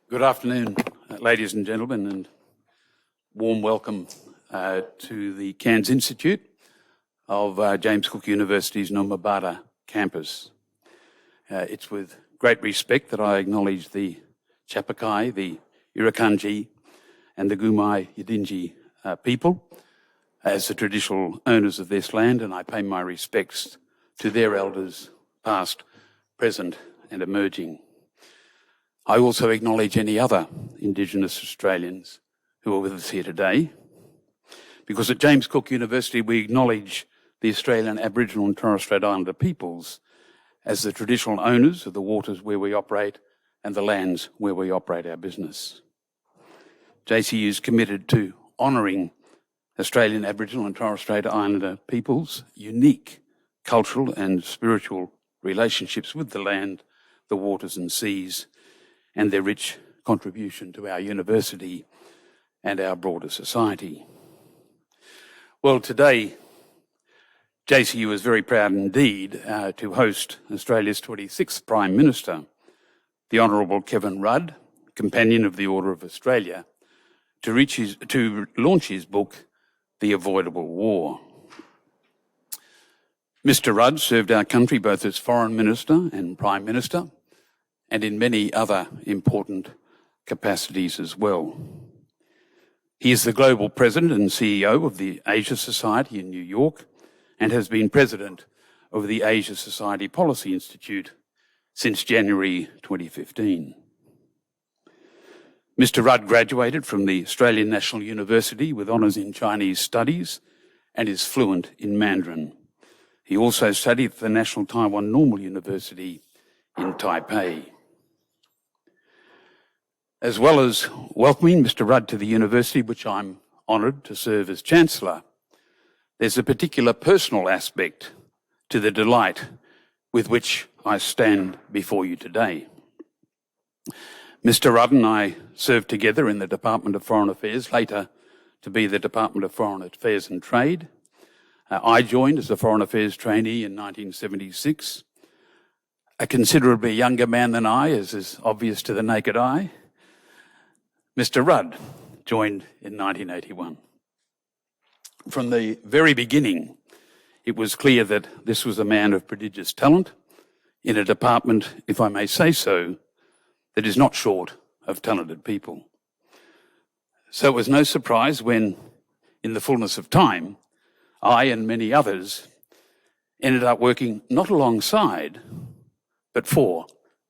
Good afternoon, ladies and gentlemen, and warm welcome to the Cairns Institute of James Cook University's Numbabada campus. It's with great respect that I acknowledge the Chapakai, the Irukandji and the Gumai Yidinji people as the traditional owners of this land, and I pay my respects to their elders, past, present and emerging. I also acknowledge any other Indigenous Australians who are with us here today, because at James Cook University we acknowledge the Australian Aboriginal and Torres Strait Islander peoples as the traditional owners of the waters where we operate and the lands where we operate our business. JCU is committed to honouring Australian Aboriginal and Torres Strait Islander peoples' unique cultural and spiritual relationships with the land, the waters and seas, and their rich contribution to our university and our broader society. Well, today, JCU is very proud indeed to host Australia's 26th Prime Minister, the Honourable Kevin Rudd, Companion of the Order of Australia, to launch his book, The Avoidable War. Mr. Rudd served our country both as Foreign Minister and Prime Minister, and in many other important capacities as well. He is the Global President and CEO of the Asia Society in New York and has been President of the Asia Society Policy Institute since January 2015. Mr. Rudd graduated from the Australian National University with honours in Chinese Studies and is fluent in Mandarin. He also studied at the National Taiwan Normal University in Taipei. As well as welcoming Mr. Rudd to the university, which I'm honoured to serve as Chancellor, there's a particular personal aspect to the delight with which I stand before you today. Mr. Rudd and I served together in the Department of Foreign Affairs, later to be the Department of Foreign Affairs and Trade. I joined as a Foreign Affairs trainee in 1976. A considerably younger man than I, as is obvious to the naked eye, Mr. Rudd joined in 1981. From the very beginning, it was clear that this was a man of prodigious talent in a department, if I may say so, that is not short of talented people. So it was no surprise when, in the fullness of time, I and many others ended up working not alongside, but for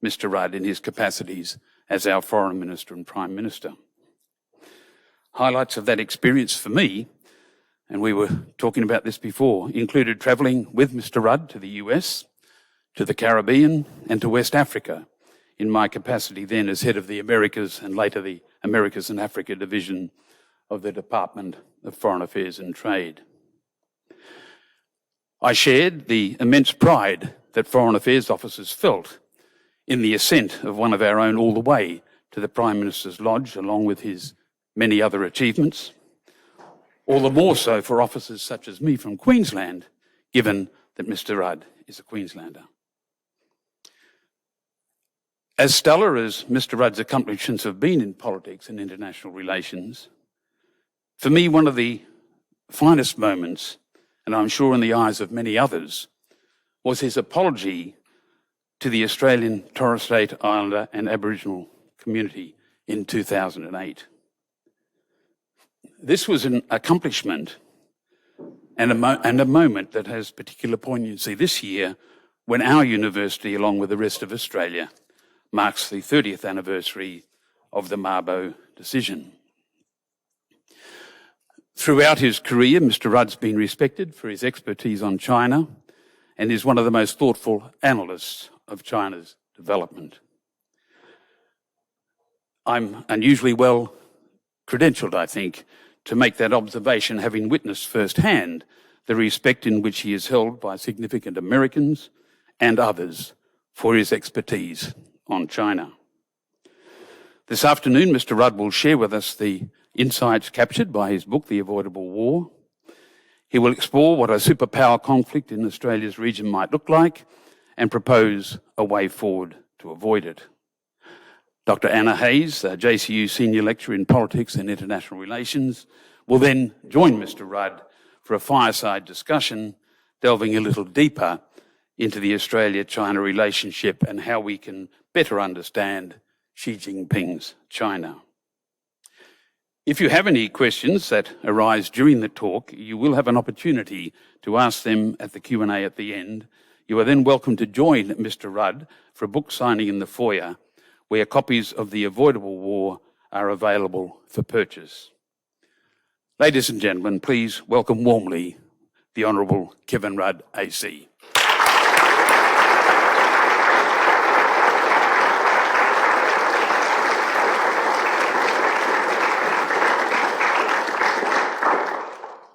Mr. Rudd in his capacities as our Foreign Minister and Prime Minister. Highlights of that experience for me, and we were talking about this before, included travelling with Mr. Rudd to the US, to the Caribbean, and to West Africa in my capacity then as head of the Americas and later the Americas and Africa Division of the Department of Foreign Affairs and Trade. I shared the immense pride that Foreign Affairs officers felt in the ascent of one of our own all the way to the Prime Minister's Lodge, along with his many other achievements, all the more so for officers such as me from Queensland, given that Mr. Rudd is a Queenslander. As stellar as Mr. Rudd's accomplishments have been in politics and international relations, for me one of the finest moments, and I'm sure in the eyes of many others, was his apology to the Australian Torres Strait Islander and Aboriginal community in 2008. This was an accomplishment and a moment that has particular poignancy this year when our university, along with the rest of Australia, marks the 30th anniversary of the Mabo decision. Throughout his career, Mr. Rudd's been respected for his expertise on China and is one of the most thoughtful analysts of China's development. I'm unusually well credentialed, I think, to make that observation, having witnessed firsthand the respect in which he is held by significant Americans and others for his expertise on China. This afternoon, Mr. Rudd will share with us the insights captured by his book, The Avoidable War. He will explore what a superpower conflict in Australia's region might look like and propose a way forward to avoid it. Dr. Anna Hayes, JCU Senior Lecturer in Politics and International Relations, will then join Mr. Rudd for a fireside discussion, delving a little deeper into the Australia-China relationship and how we can better understand Xi Jinping's China. If you have any questions that arise during the talk, you will have an opportunity to ask them at the Q&A at the end. You are then welcome to join Mr. Rudd for a book signing in the foyer, where copies of The Avoidable War are available for purchase. Ladies and gentlemen, please welcome warmly the Honourable Kevin Rudd, AC.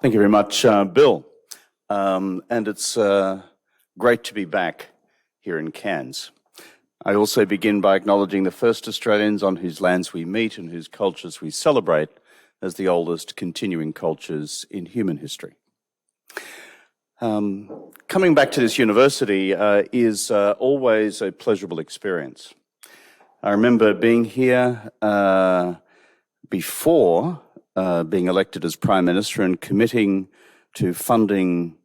Thank you very much, Bill. And it's great to be back here in Cairns. I also begin by acknowledging the first Australians on whose lands we meet and whose cultures we celebrate as the oldest continuing cultures in human history. Coming back to this university is always a pleasurable experience. I remember being here before being elected as Prime Minister and committing to funding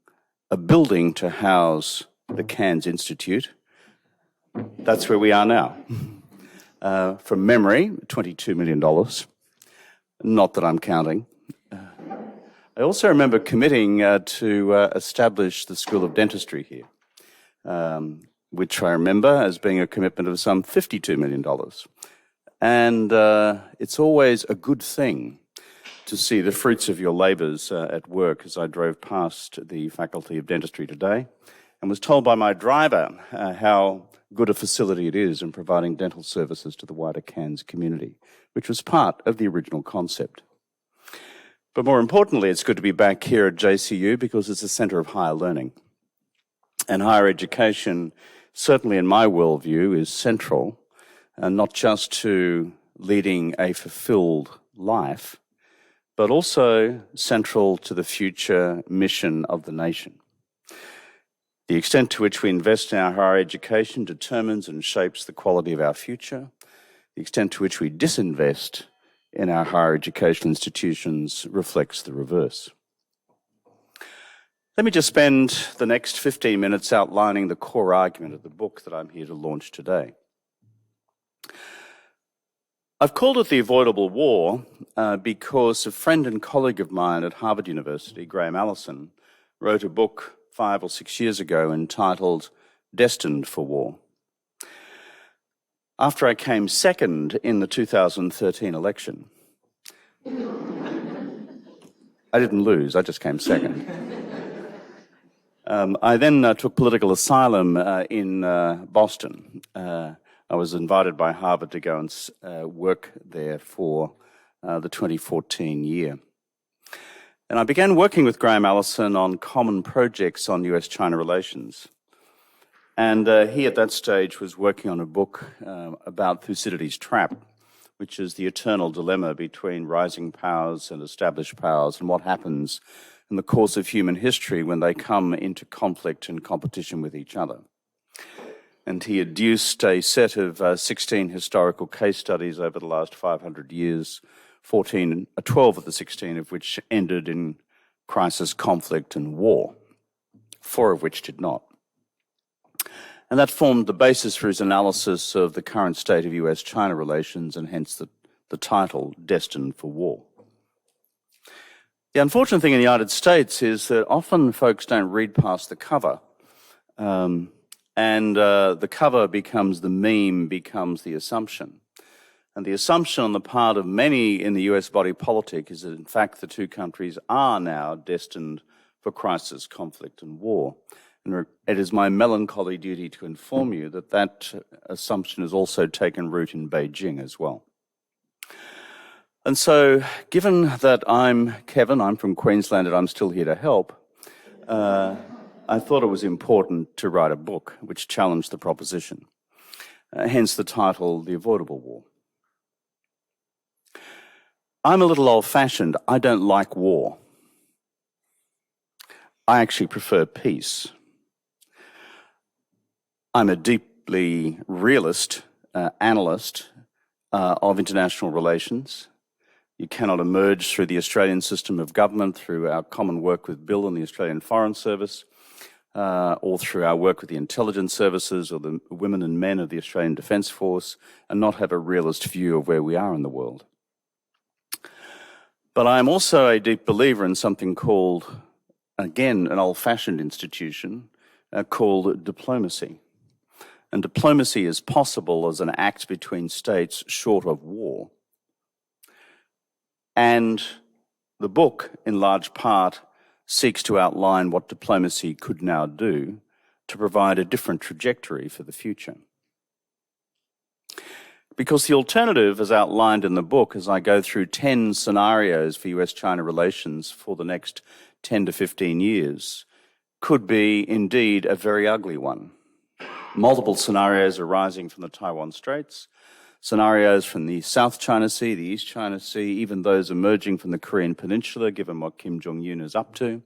a building to house the Cairns Institute. That's where we are now. From memory, $22 million. Not that I'm counting. I also remember committing to establish the School of Dentistry here, which I remember as being a commitment of some $52 million. And it's always a good thing to see the fruits of your labours at work, as I drove past the Faculty of Dentistry today and was told by my driver how good a facility it is in providing dental services to the wider Cairns community, which was part of the original concept. But more importantly, it's good to be back here at JCU because it's a centre of higher learning. And higher education, certainly in my worldview, is central, not just to leading a fulfilled life, but also central to the future mission of the nation. The extent to which we invest in our higher education determines and shapes the quality of our future. The extent to which we disinvest in our higher educational institutions reflects the reverse. Let me just spend the next 15 minutes outlining the core argument of the book that I'm here to launch today. I've called it The Avoidable War because a friend and colleague of mine at Harvard University, Graham Allison, wrote a book 5 or 6 years ago entitled Destined for War. After I came second in the 2013 election, I didn't lose, I just came second. I then took political asylum in Boston. I was invited by Harvard to go and work there for the 2014 year. And I began working with Graham Allison on common projects on US-China relations. And he at that stage was working on a book about Thucydides' trap, which is the eternal dilemma between rising powers and established powers and what happens in the course of human history when they come into conflict and competition with each other. And he adduced a set of 16 historical case studies over the last 500 years, 12 of the 16 of which ended in crisis, conflict, and war, 4 of which did not. And that formed the basis for his analysis of the current state of US-China relations, and hence the title, Destined for War. The unfortunate thing in the United States is that often folks don't read past the cover, and the cover becomes the meme, becomes the assumption. And the assumption on the part of many in the US body politic is that, in fact, the two countries are now destined for crisis, conflict, and war. And it is my melancholy duty to inform you that that assumption has also taken root in Beijing as well. And so, given that I'm Kevin, I'm from Queensland and I'm still here to help, I thought it was important to write a book which challenged the proposition. Hence the title, The Avoidable War. I'm a little old-fashioned. I don't like war. I actually prefer peace. I'm a deeply realist, analyst, of international relations. You cannot emerge through the Australian system of government, through our common work with Bill and the Australian Foreign Service, or through our work with the intelligence services or the women and men of the Australian Defence Force, and not have a realist view of where we are in the world. But I am also a deep believer in something called, again, an old-fashioned institution called diplomacy. And diplomacy is possible as an act between states short of war. And the book, in large part, seeks to outline what diplomacy could now do to provide a different trajectory for the future. Because the alternative, as outlined in the book, as I go through 10 scenarios for US-China relations for the next 10 to 15 years, could be indeed a very ugly one. Multiple scenarios arising from the Taiwan Straits, scenarios from the South China Sea, the East China Sea, even those emerging from the Korean Peninsula, given what Kim Jong-un is up to,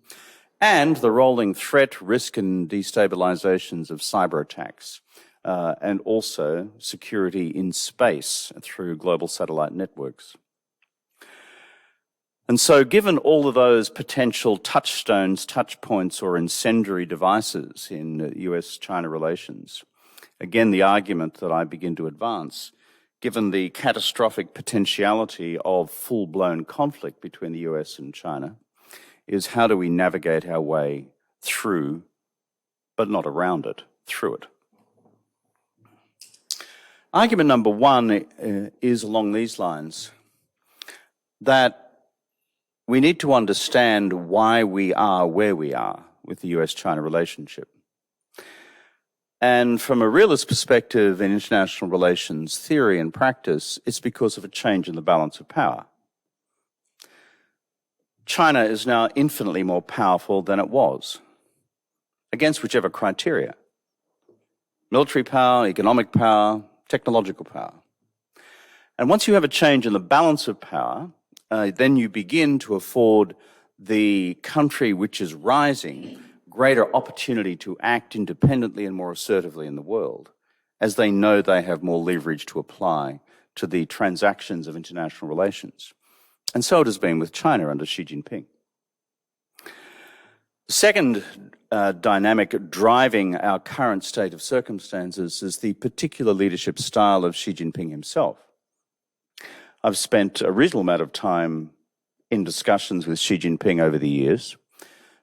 and the rolling threat, risk, and destabilizations of cyber attacks, and also security in space through global satellite networks. And so given all of those potential touchstones, touchpoints, or incendiary devices in US-China relations, again, the argument that I begin to advance, given the catastrophic potentiality of full-blown conflict between the US and China, is how do we navigate our way through, but not around it, through it. Argument number one is along these lines, that we need to understand why we are where we are with the US-China relationship. And from a realist perspective in international relations theory and practice, it's because of a change in the balance of power. China is now infinitely more powerful than it was, against whichever criteria. Military power, economic power, technological power. And once you have a change in the balance of power, then you begin to afford the country which is rising greater opportunity to act independently and more assertively in the world, as they know they have more leverage to apply to the transactions of international relations. And so it has been with China under Xi Jinping. The second dynamic driving our current state of circumstances is the particular leadership style of Xi Jinping himself. I've spent a reasonable amount of time in discussions with Xi Jinping over the years,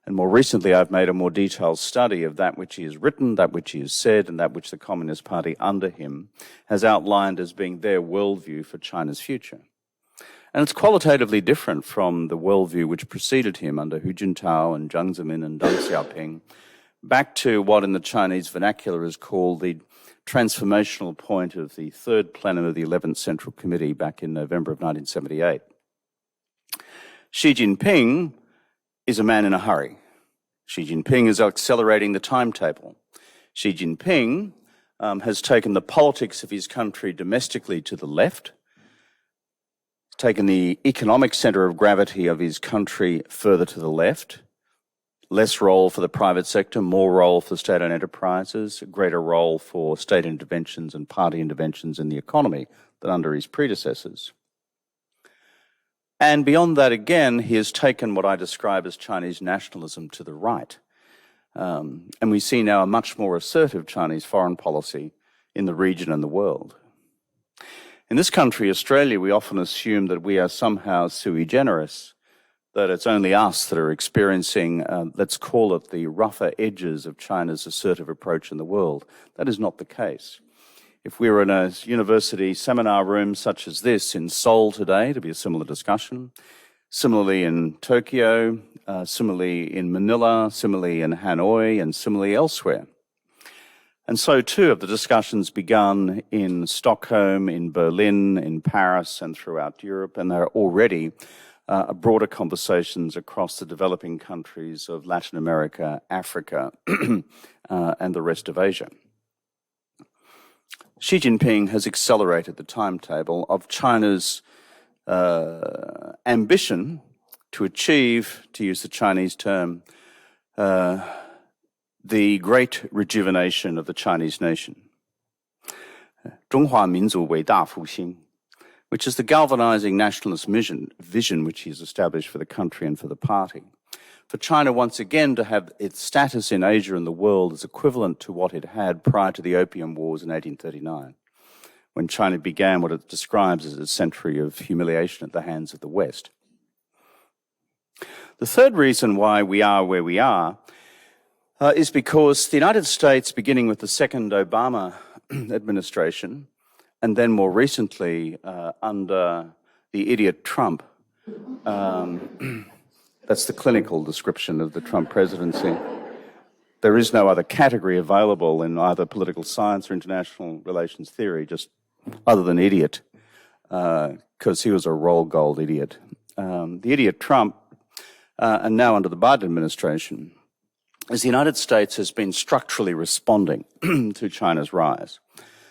and more recently I've made a more detailed study of that which he has written, that which he has said, and that which the Communist Party under him has outlined as being their worldview for China's future. And it's qualitatively different from the worldview which preceded him under Hu Jintao and Jiang Zemin and Deng Xiaoping, back to what in the Chinese vernacular is called the transformational point of the third plenum of the 11th Central Committee back in November of 1978. Xi Jinping is a man in a hurry. Xi Jinping is accelerating the timetable. Xi Jinping has taken the politics of his country domestically to the left, taken the economic center of gravity of his country further to the left, less role for the private sector, more role for state-owned enterprises, greater role for state interventions and party interventions in the economy than under his predecessors. And beyond that, again, he has taken what I describe as Chinese nationalism to the right. And we see now a much more assertive Chinese foreign policy in the region and the world. In this country, Australia, we often assume that we are somehow sui generis, that it's only us that are experiencing, let's call it the rougher edges of China's assertive approach in the world. That is not the case. If we were in a university seminar room such as this in Seoul today, to be a similar discussion, similarly in Tokyo, similarly in Manila, similarly in Hanoi, and similarly elsewhere. And so too have the discussions begun in Stockholm, in Berlin, in Paris, and throughout Europe, and there are already broader conversations across the developing countries of Latin America, Africa, and the rest of Asia. Xi Jinping has accelerated the timetable of China's ambition to achieve, to use the Chinese term, the great rejuvenation of the Chinese nation. 中华民族伟大复兴. which is the galvanizing nationalist vision which he's established for the country and for the party. For China once again to have its status in Asia and the world as equivalent to what it had prior to the Opium Wars in 1839, when China began what it describes as a century of humiliation at the hands of the West. The third reason why we are where we are is because the United States, beginning with the second Obama administration, and then more recently under the idiot Trump, that's the clinical description of the Trump presidency. There is no other category available in either political science or international relations theory, just other than idiot, because he was a roll gold idiot. The idiot Trump, and now under the Biden administration, is the United States has been structurally responding to China's rise.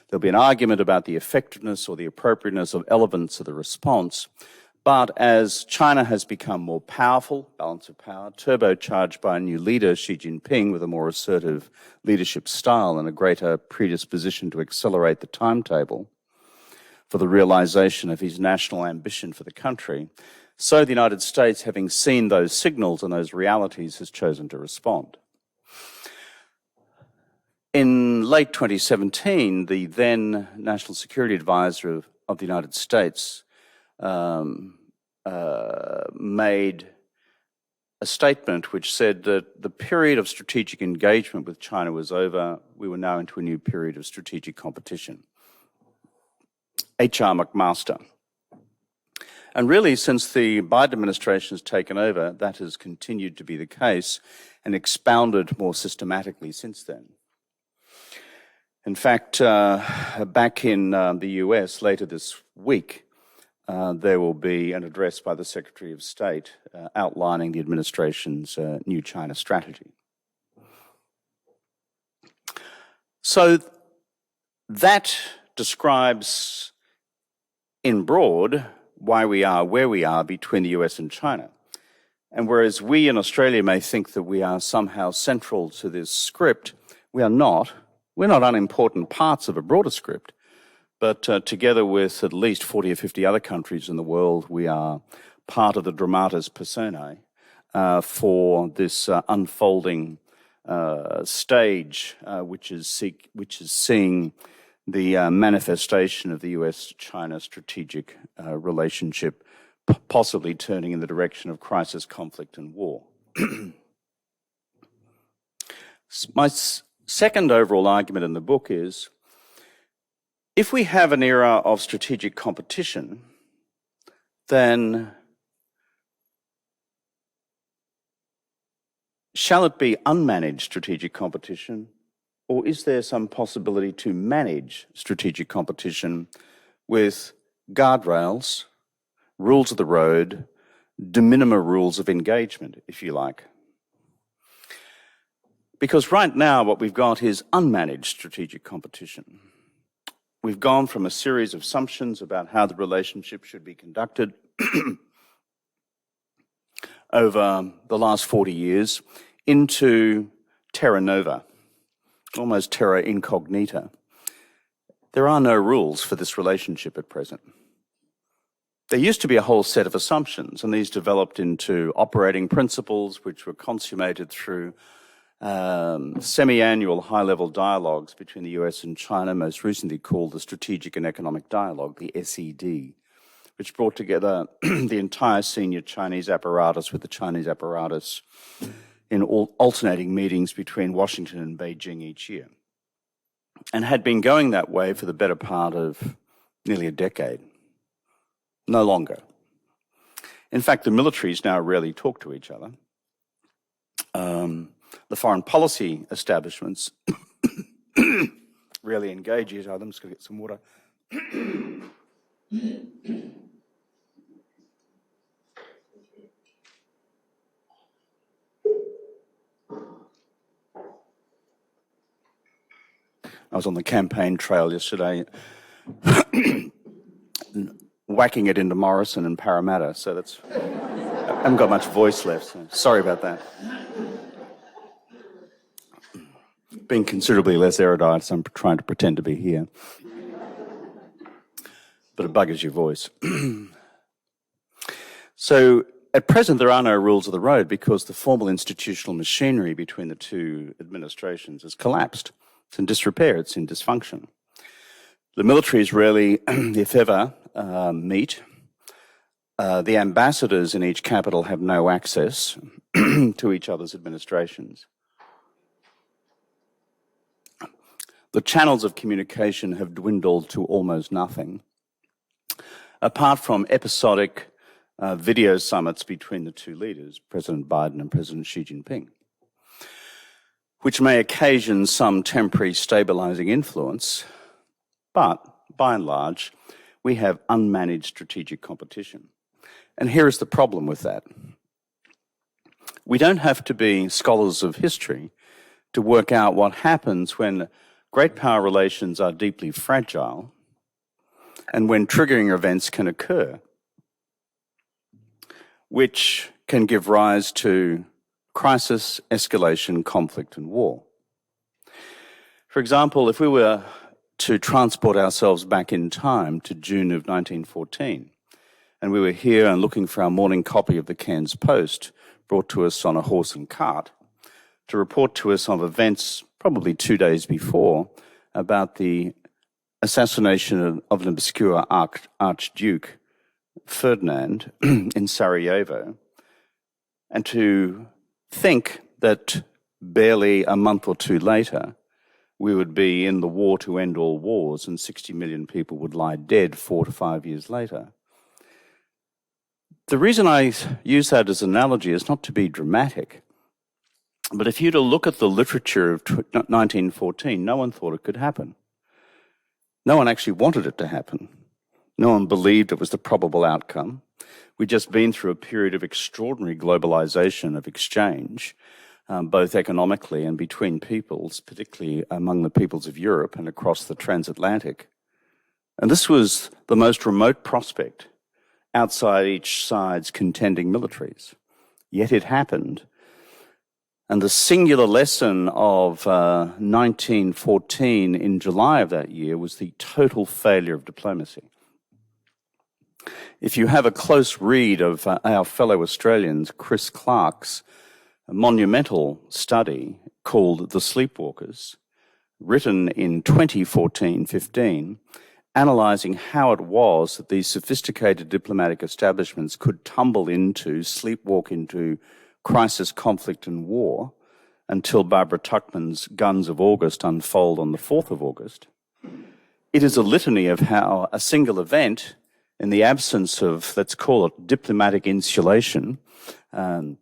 There'll be an argument about the effectiveness or the appropriateness of elements of the response, but as China has become more powerful, balance of power, turbocharged by a new leader, Xi Jinping, with a more assertive leadership style and a greater predisposition to accelerate the timetable for the realization of his national ambition for the country, so the United States, having seen those signals and those realities, has chosen to respond. In late 2017, the then National Security Advisor of the United States made a statement which said that the period of strategic engagement with China was over. We were now into a new period of strategic competition. H.R. McMaster. And really, since the Biden administration has taken over, that has continued to be the case and expounded more systematically since then. In fact, back in the US later this week, there will be an address by the Secretary of State outlining the administration's new China strategy. So that describes in broad why we are where we are between the US and China. And whereas we in Australia may think that we are somehow central to this script, we are not. We're not unimportant parts of a broader script, but together with at least 40 or 50 other countries in the world, we are part of the dramatis personae for this unfolding stage, which is seeing the manifestation of the US-China strategic relationship possibly turning in the direction of crisis, conflict, and war. My second overall argument in the book is, if we have an era of strategic competition, then shall it be unmanaged strategic competition, or is there some possibility to manage strategic competition with guardrails, rules of the road, de minimis rules of engagement, if you like? Because right now what we've got is unmanaged strategic competition. We've gone from a series of assumptions about how the relationship should be conducted over the last 40 years into terra nova, almost terra incognita. There are no rules for this relationship at present. There used to be a whole set of assumptions, and these developed into operating principles which were consummated through semi-annual high-level dialogues between the US and China, most recently called the Strategic and Economic Dialogue, the SED, which brought together the entire senior Chinese apparatus with the Chinese apparatus in alternating meetings between Washington and Beijing each year, and had been going that way for the better part of nearly a decade. No longer. In fact, the militaries now rarely talk to each other. The foreign policy establishments rarely engage each other. I'm just going to get some water. I was on the campaign trail yesterday, whacking it into Morrison and Parramatta, so I haven't got much voice left, so sorry about that. Being considerably less erudite, so I'm trying to pretend to be here. but it buggers your voice. So at present, there are no rules of the road because the formal institutional machinery between the two administrations has collapsed. It's in disrepair, it's in dysfunction. The militaries rarely, if ever, meet. The ambassadors in each capital have no access to each other's administrations. The channels of communication have dwindled to almost nothing, apart from episodic video summits between the two leaders, President Biden and President Xi Jinping, which may occasion some temporary stabilizing influence, but by and large, we have unmanaged strategic competition. And here is the problem with that. We don't have to be scholars of history to work out what happens when great power relations are deeply fragile and when triggering events can occur, which can give rise to crisis, escalation, conflict, and war. For example, if we were to transport ourselves back in time to June of 1914, and we were here and looking for our morning copy of the Cairns Post, brought to us on a horse and cart, to report to us of events probably 2 days before about the assassination of an obscure Archduke, Ferdinand, in Sarajevo, and to think that barely a month or two later, we would be in the war to end all wars and 60 million people would lie dead 4 to 5 years later. The reason I use that as an analogy is not to be dramatic, but if you to look at the literature of 1914, no one thought it could happen. No one actually wanted it to happen. No one believed it was the probable outcome. We'd just been through a period of extraordinary globalization of exchange, both economically and between peoples, particularly among the peoples of Europe and across the transatlantic. And this was the most remote prospect outside each side's contending militaries. Yet it happened. And the singular lesson of 1914 in July of that year was the total failure of diplomacy. If you have a close read of our fellow Australians, Chris Clark's monumental study called The Sleepwalkers, written in 2014-15, analysing how it was that these sophisticated diplomatic establishments could sleepwalk into crisis, conflict and war until Barbara Tuchman's Guns of August unfold on the 4th of August. It is a litany of how a single event, in the absence of, let's call it, diplomatic insulation, in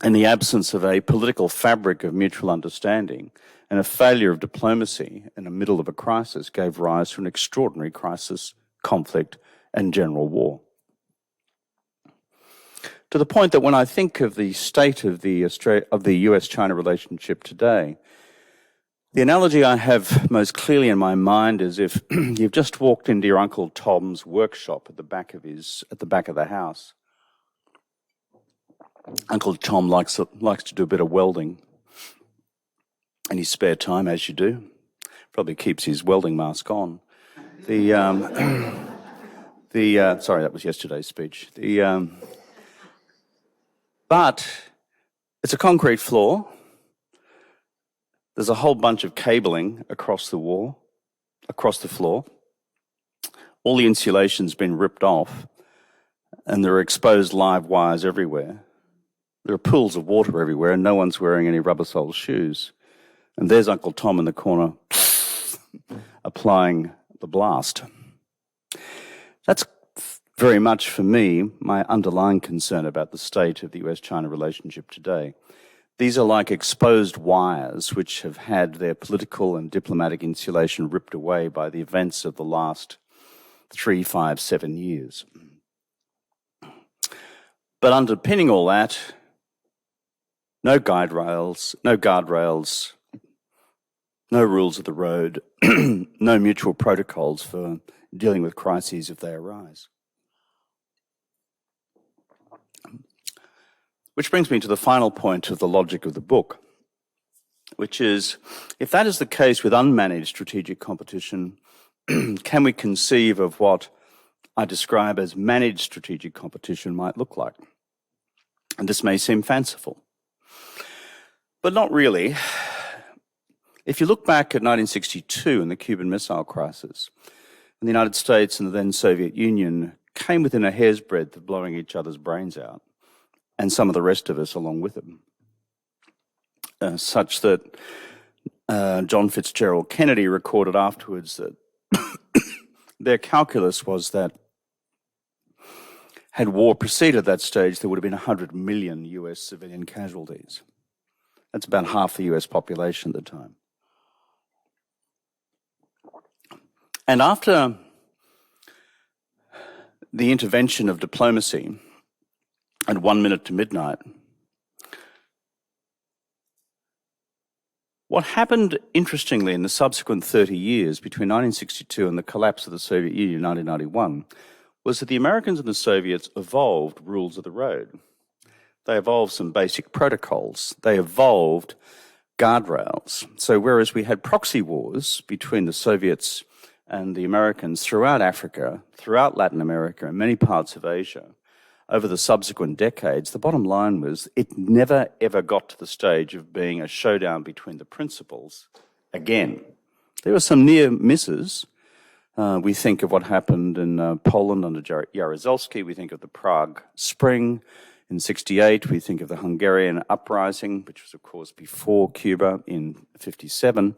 the absence of a political fabric of mutual understanding, and a failure of diplomacy in the middle of a crisis gave rise to an extraordinary crisis, conflict, and general war. To the point that when I think of the state of the US-China relationship today, the analogy I have most clearly in my mind is if you've just walked into your Uncle Tom's workshop at the back of the house. Uncle Tom likes to do a bit of welding in his spare time, as you do. Probably keeps his welding mask on. Sorry, that was yesterday's speech. But it's a concrete floor. There's a whole bunch of cabling across the floor. All the insulation's been ripped off, and there are exposed live wires everywhere. There are pools of water everywhere, and no one's wearing any rubber-soled shoes. And there's Uncle Tom in the corner applying the blast. That's very much, for me, my underlying concern about the state of the US-China relationship today. These are like exposed wires which have had their political and diplomatic insulation ripped away by the events of the last 3, 5, 7 years. But underpinning all that, no guardrails, no rules of the road, no mutual protocols for dealing with crises if they arise. Which brings me to the final point of the logic of the book, which is, if that is the case with unmanaged strategic competition, can we conceive of what I describe as managed strategic competition might look like. And this may seem fanciful, but not really. If you look back at 1962 and the Cuban Missile Crisis, and the United States and the then Soviet Union came within a hair's breadth of blowing each other's brains out, and some of the rest of us along with them, such that John Fitzgerald Kennedy recorded afterwards that their calculus was that had war proceeded at that stage, there would have been 100 million US civilian casualties. That's about half the US population at the time. And after the intervention of diplomacy at 1 minute to midnight, what happened, interestingly, in the subsequent 30 years between 1962 and the collapse of the Soviet Union in 1991 was that the Americans and the Soviets evolved rules of the road. They evolved some basic protocols. They evolved guardrails. So whereas we had proxy wars between the Soviets and the Americans throughout Africa, throughout Latin America, and many parts of Asia, over the subsequent decades, the bottom line was it never, ever got to the stage of being a showdown between the principals again. There were some near misses. We think of what happened in Poland under Jaruzelski. We think of the Prague Spring in '68. We think of the Hungarian uprising, which was, of course, before Cuba in '57.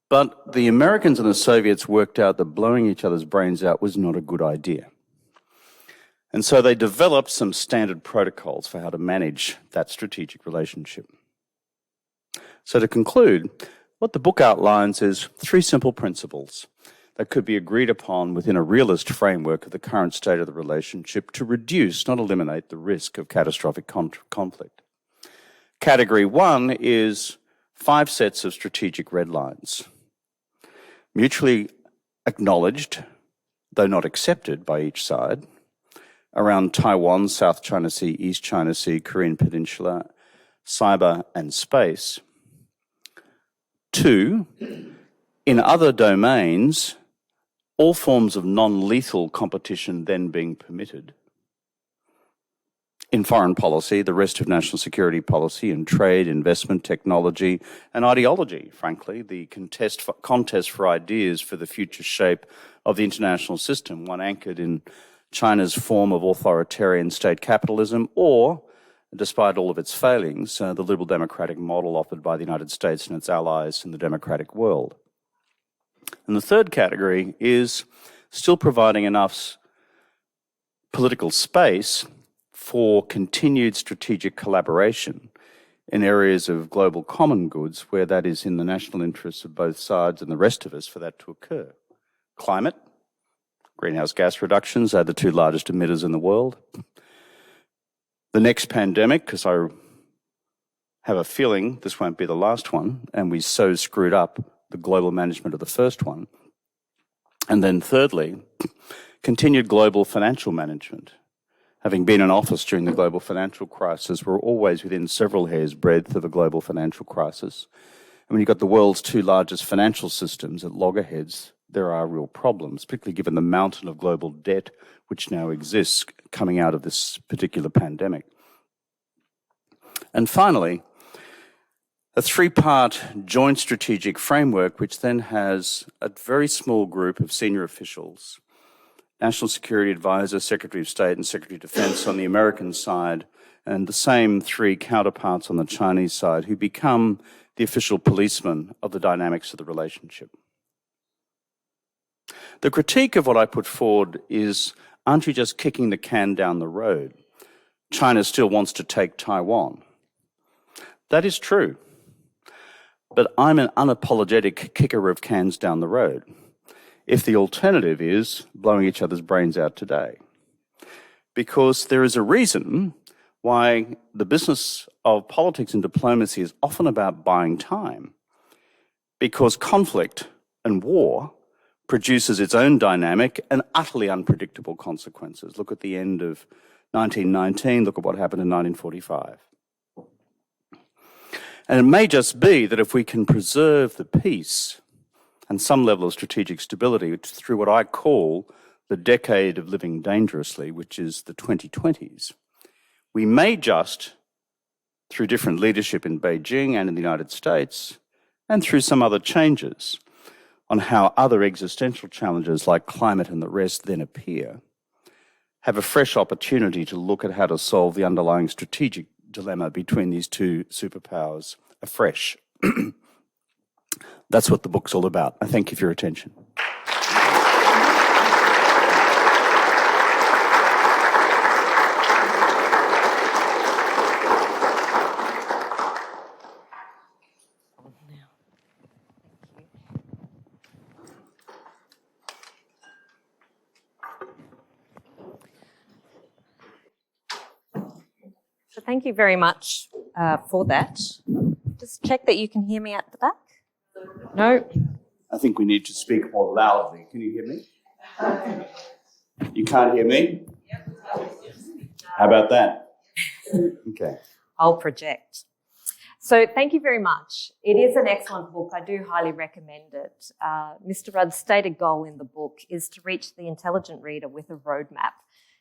But the Americans and the Soviets worked out that blowing each other's brains out was not a good idea. And so they developed some standard protocols for how to manage that strategic relationship. So to conclude, what the book outlines is 3 simple principles that could be agreed upon within a realist framework of the current state of the relationship to reduce, not eliminate, the risk of catastrophic conflict. Category 1 is 5 sets of strategic red lines, mutually acknowledged, though not accepted by each side, around Taiwan, South China Sea, East China Sea, Korean Peninsula, cyber and space. 2, in other domains, all forms of non-lethal competition then being permitted. In foreign policy, the rest of national security policy, in trade, investment, technology, and ideology, frankly, the contest for ideas for the future shape of the international system, one anchored in China's form of authoritarian state capitalism, or, despite all of its failings, the liberal democratic model offered by the United States and its allies in the democratic world. And the third category is still providing enough political space for continued strategic collaboration in areas of global common goods where that is in the national interests of both sides and the rest of us for that to occur. Climate, greenhouse gas reductions are the 2 largest emitters in the world. The next pandemic, because I have a feeling this won't be the last one, and we so screwed up the global management of the first one. And then thirdly, continued global financial management. Having been in office during the global financial crisis, we're always within several hairs' breadth of a global financial crisis. And when you've got the world's 2 largest financial systems at loggerheads, there are real problems, particularly given the mountain of global debt which now exists coming out of this particular pandemic. And finally, a 3-part joint strategic framework which then has a very small group of senior officials, National Security Advisor, Secretary of State and Secretary of Defense on the American side, and the same 3 counterparts on the Chinese side who become the official policemen of the dynamics of the relationship. The critique of what I put forward is, aren't you just kicking the can down the road? China still wants to take Taiwan. That is true, but I'm an unapologetic kicker of cans down the road, if the alternative is blowing each other's brains out today. Because there is a reason why the business of politics and diplomacy is often about buying time, because conflict and war produces its own dynamic and utterly unpredictable consequences. Look at the end of 1919, look at what happened in 1945. And it may just be that if we can preserve the peace and some level of strategic stability through what I call the decade of living dangerously, which is the 2020s. We may just, through different leadership in Beijing and in the United States, and through some other changes on how other existential challenges like climate and the rest then appear, have a fresh opportunity to look at how to solve the underlying strategic dilemma between these two superpowers afresh. That's what the book's all about. I thank you for your attention. So thank you very much for that. Just check that you can hear me at the back. No? I think we need to speak more loudly. Can you hear me? You can't hear me? How about that? Okay. I'll project. So thank you very much. It is an excellent book. I do highly recommend it. Mr. Rudd's stated goal in the book is to reach the intelligent reader with a roadmap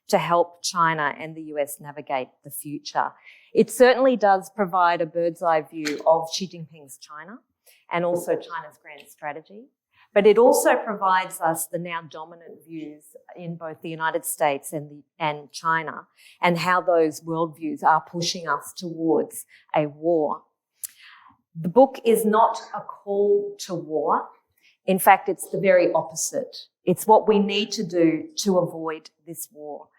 to help China and the US navigate the future. It certainly does provide a bird's eye view of Xi Jinping's China and also China's grand strategy. But it also provides us the now dominant views in both the United States and China, and how those worldviews are pushing us towards a war. The book is not a call to war. In fact, it's the very opposite. It's what we need to do to avoid this war.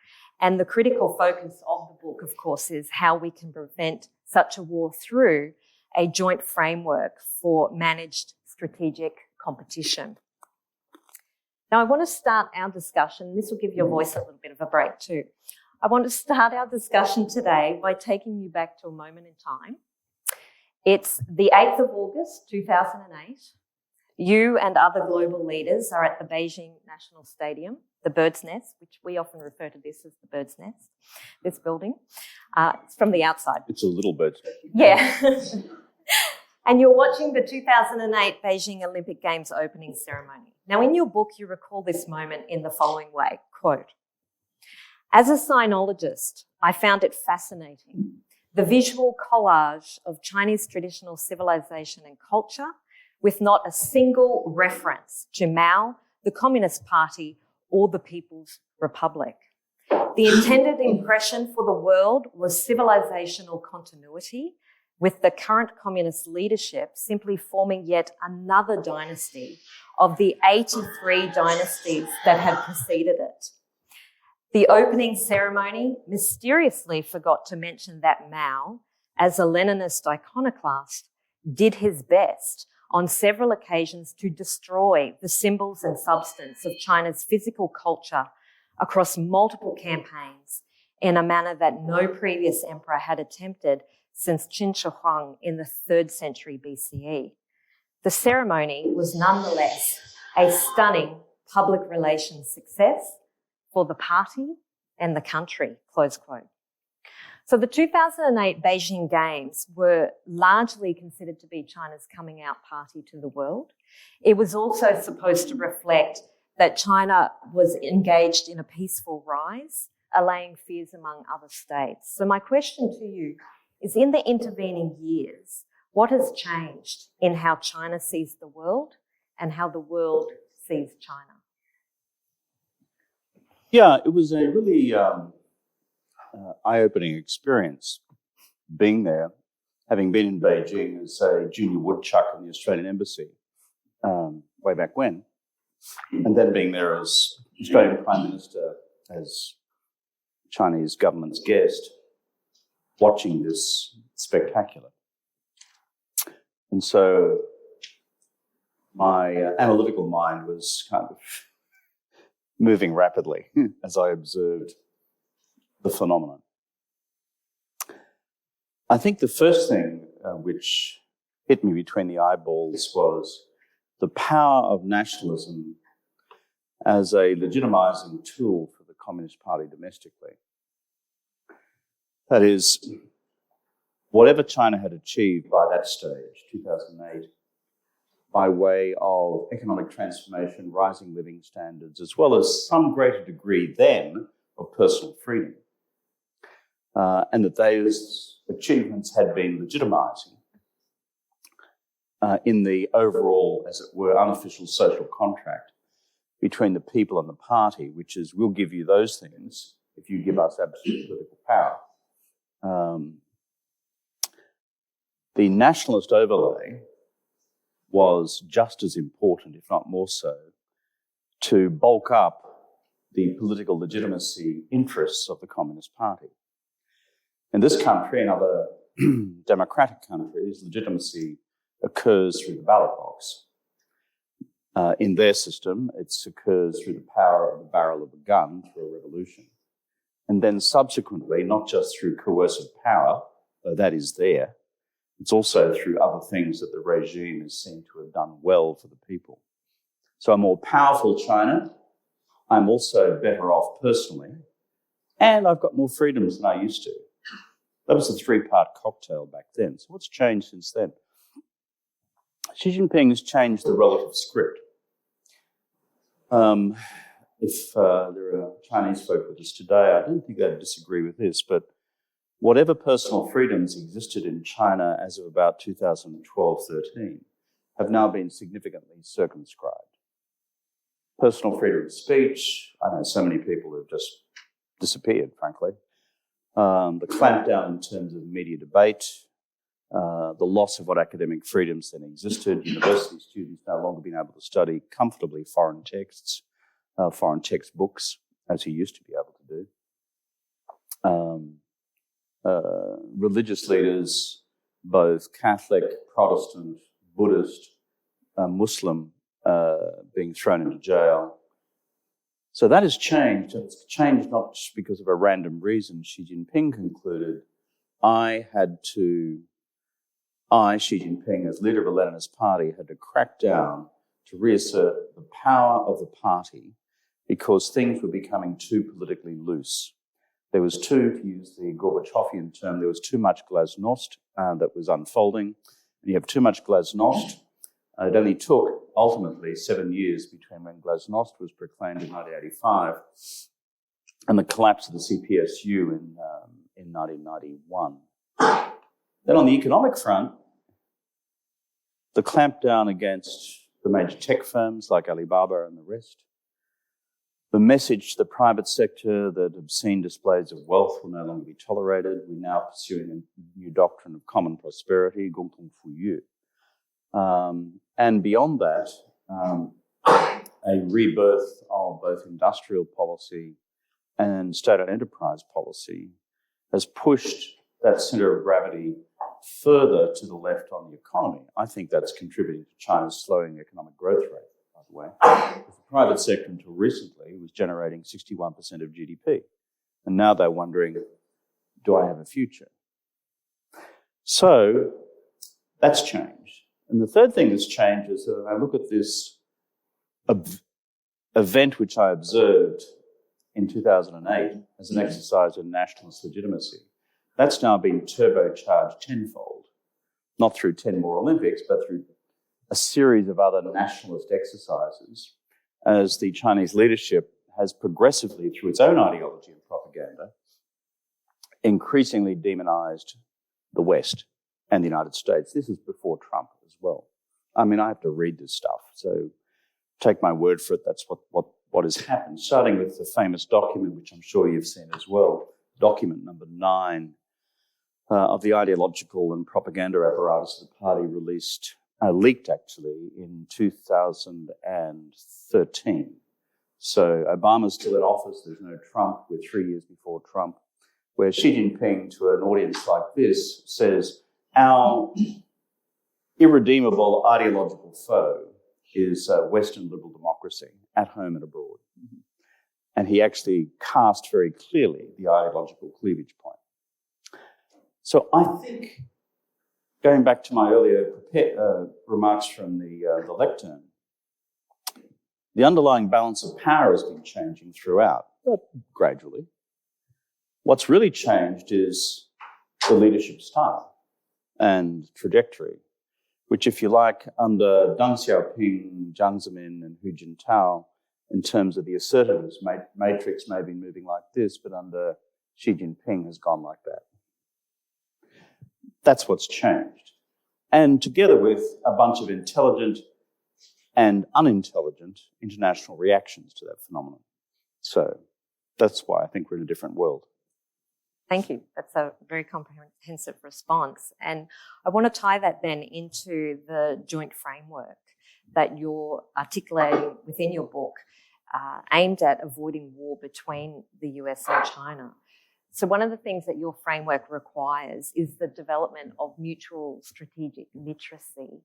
And the critical focus of the book, of course, is how we can prevent such a war through a joint framework for managed strategic competition. Now, I want to start our discussion. This will give your voice a little bit of a break too. I want to start our discussion today by taking you back to a moment in time. It's the 8th of August, 2008. You and other global leaders are at the Beijing National Stadium, the Bird's Nest, which we often refer to this as the Bird's Nest, this building. It's from the outside. It's a little bird's nest. Yeah. And you're watching the 2008 Beijing Olympic Games opening ceremony. Now, in your book, you recall this moment in the following way, quote, "As a sinologist, I found it fascinating, the visual collage of Chinese traditional civilization and culture with not a single reference to Mao, the Communist Party, or the People's Republic. The intended impression for the world was civilizational continuity, with the current communist leadership simply forming yet another dynasty of the 83 dynasties that had preceded it. The opening ceremony mysteriously forgot to mention that Mao, as a Leninist iconoclast, did his best on several occasions to destroy the symbols and substance of China's physical culture across multiple campaigns in a manner that no previous emperor had attempted since Qin Shi Huang in the 3rd century BCE. The ceremony was nonetheless a stunning public relations success for the party and the country," close quote. So the 2008 Beijing Games were largely considered to be China's coming out party to the world. It was also supposed to reflect that China was engaged in a peaceful rise, allaying fears among other states. So my question to you is, in the intervening years, what has changed in how China sees the world and how the world sees China? Yeah, it was a really eye-opening experience being there, having been in Beijing as a junior woodchuck in the Australian Embassy way back when, and then being there as Australian Prime Minister, as Chinese government's guest, watching this spectacular. And so my analytical mind was kind of moving rapidly as I observed the phenomenon. I think the first thing which hit me between the eyeballs was the power of nationalism as a legitimizing tool for the Communist Party domestically. That is, whatever China had achieved by that stage, 2008, by way of economic transformation, rising living standards, as well as some greater degree then of personal freedom. And that those achievements had been legitimizing in the overall, as it were, unofficial social contract between the people and the party, which is, we'll give you those things if you give us absolute political power. The nationalist overlay was just as important, if not more so, to bulk up the political legitimacy interests of the Communist Party. In this country and other democratic countries, legitimacy occurs through the ballot box. In their system, it occurs through the power of the barrel of a gun through a revolution. And then subsequently, not just through coercive power, though that is there, it's also through other things that the regime is seen to have done well for the people. So a more powerful China, I'm also better off personally, and I've got more freedoms than I used to. That was a three-part cocktail back then. So what's changed since then? Xi Jinping has changed the relative script. If there are Chinese folk with us today, I don't think they'd disagree with this, but whatever personal freedoms existed in China as of about 2012-13 have now been significantly circumscribed. Personal freedom of speech, I know so many people have just disappeared, frankly. The clampdown in terms of media debate, the loss of what academic freedoms then existed, university students no longer being able to study comfortably foreign texts, foreign textbooks, as he used to be able to do. Religious leaders, both Catholic, Protestant, Buddhist, Muslim, being thrown into jail. So that has changed, and it's changed not just because of a random reason. Xi Jinping concluded, Xi Jinping, as leader of the Leninist party, had to crack down to reassert the power of the party because things were becoming too politically loose. There was to use the Gorbachevian term, there was too much glasnost that was unfolding. And you have too much glasnost. It only took, ultimately, 7 years between when glasnost was proclaimed in 1985 and the collapse of the CPSU in 1991. Then on the economic front, the clampdown against the major tech firms like Alibaba and the rest, the message to the private sector that obscene displays of wealth will no longer be tolerated. We're now pursuing a new doctrine of common prosperity, gongtong fuyu. And beyond that, a rebirth of both industrial policy and state-owned enterprise policy has pushed that centre of gravity further to the left on the economy. I think that's contributing to China's slowing economic growth rate, by the way. The private sector, until recently, was generating 61% of GDP. And now they're wondering, do I have a future? So that's changed. And the third thing that's changed is that I look at this event which I observed in 2008 as an exercise in nationalist legitimacy. That's now been turbocharged tenfold, not through 10 more Olympics, but through a series of other nationalist exercises as the Chinese leadership has progressively, through its own ideology and propaganda, increasingly demonized the West and the United States. This is before Trump as well. I mean, I have to read this stuff, so take my word for it. That's what has happened, starting with the famous document, which I'm sure you've seen as well, document number 9 of the ideological and propaganda apparatus of the party leaked actually in 2013. So Obama's still in office, there's no Trump, we're 3 years before Trump, where Xi Jinping, to an audience like this, says, our irredeemable ideological foe is Western liberal democracy, at home and abroad. And he actually cast very clearly the ideological cleavage point. So I think, going back to my earlier remarks from the lectern, the underlying balance of power has been changing throughout, but gradually. What's really changed is the leadership style and trajectory, which, if you like, under Deng Xiaoping, Jiang Zemin, and Hu Jintao, in terms of the assertiveness matrix may be moving like this, but under Xi Jinping has gone like that. That's what's changed. And together with a bunch of intelligent and unintelligent international reactions to that phenomenon. So that's why I think we're in a different world. Thank you. That's a very comprehensive response. And I want to tie that then into the joint framework that you're articulating within your book, aimed at avoiding war between the US and China. So one of the things that your framework requires is the development of mutual strategic literacy.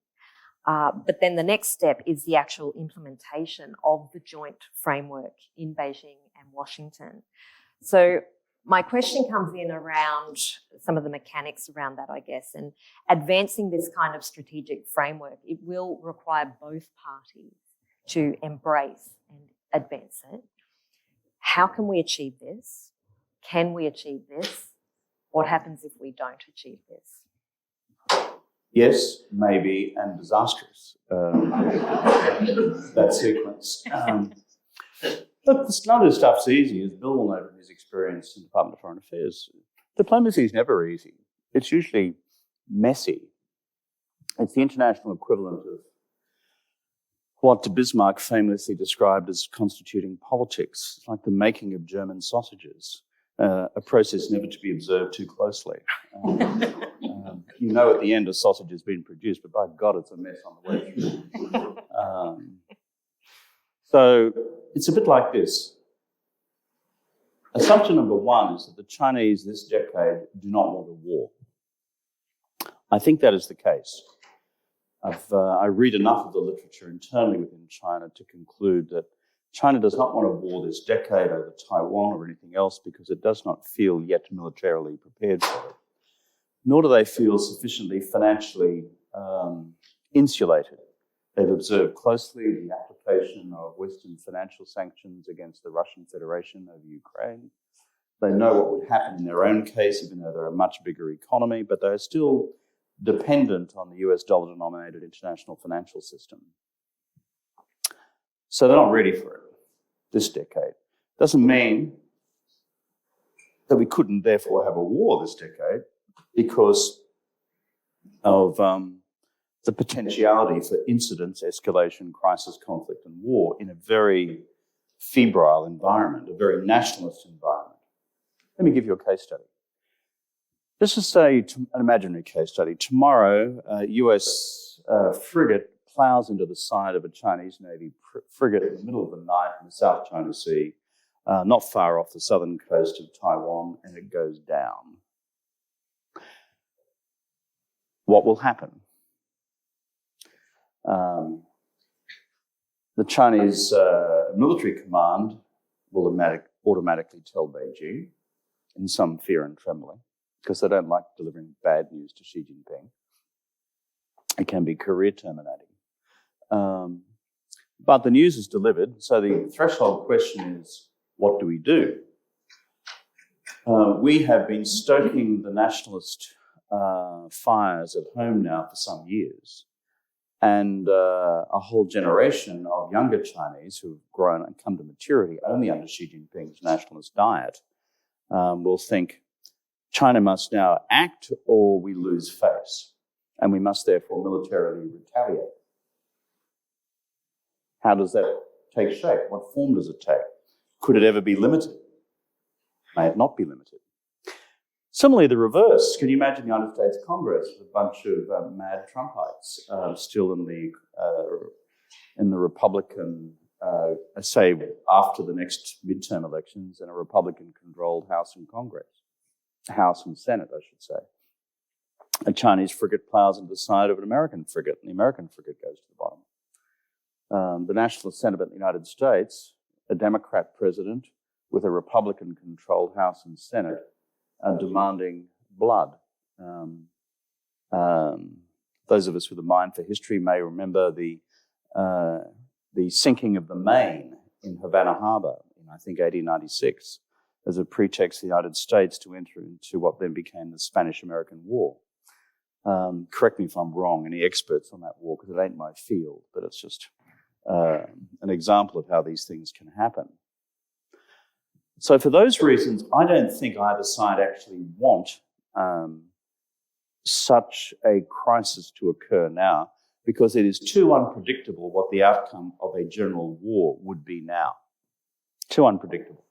But then the next step is the actual implementation of the joint framework in Beijing and Washington. So my question comes in around some of the mechanics around that, I guess, and advancing this kind of strategic framework, it will require both parties to embrace and advance it. How can we achieve this? Can we achieve this? What happens if we don't achieve this? Yes, maybe, and disastrous. That sequence. Look, none of this stuff's easy, as Bill will know from his experience in the Department of Foreign Affairs. Diplomacy is never easy. It's usually messy. It's the international equivalent of what Bismarck famously described as constituting politics. It's like the making of German sausages, a process never to be observed too closely. You know at the end a sausage has been produced, but by God, it's a mess on the way through. So it's a bit like this. Assumption number one is that the Chinese this decade do not want a war. I think that is the case. I read enough of the literature internally within China to conclude that China does not want a war this decade over Taiwan or anything else because it does not feel yet militarily prepared for it. Nor do they feel sufficiently financially insulated. They've observed closely the application of Western financial sanctions against the Russian Federation over Ukraine. They know what would happen in their own case, even though they're a much bigger economy, but they're still dependent on the US dollar-denominated international financial system. So they're not ready for it this decade. Doesn't mean that we couldn't therefore have a war this decade because of the potentiality for incidents, escalation, crisis, conflict, and war in a very febrile environment, a very nationalist environment. Let me give you a case study. Let's just say an imaginary case study. Tomorrow, a US frigate plows into the side of a Chinese Navy frigate in the middle of the night in the South China Sea, not far off the southern coast of Taiwan, and it goes down. What will happen? The Chinese military command will automatically tell Beijing, in some fear and trembling, because they don't like delivering bad news to Xi Jinping. It can be career terminating. But the news is delivered, so the threshold question is, what do we do? We have been stoking the nationalist fires at home now for some years. And a whole generation of younger Chinese who've grown and come to maturity only under Xi Jinping's nationalist diet will think China must now act or we lose face, and we must therefore militarily retaliate. How does that take shape? What form does it take? Could it ever be limited? May it not be limited? Similarly, the reverse. Can you imagine the United States Congress with a bunch of mad Trumpites still in the Republican, say after the next midterm elections, in a Republican-controlled House and Senate, I should say. A Chinese frigate plows into the side of an American frigate, and the American frigate goes to the bottom. The nationalist sentiment in the United States, a Democrat president with a Republican-controlled House and Senate, demanding blood. Those of us with a mind for history may remember the sinking of the Maine in Havana Harbor in, I think, 1896 as a pretext for the United States to enter into what then became the Spanish-American War. Correct me if I'm wrong, any experts on that war, because it ain't my field, but it's just an example of how these things can happen. So for those reasons, I don't think either side actually want such a crisis to occur now, because it is too unpredictable what the outcome of a general war would be now. Too unpredictable.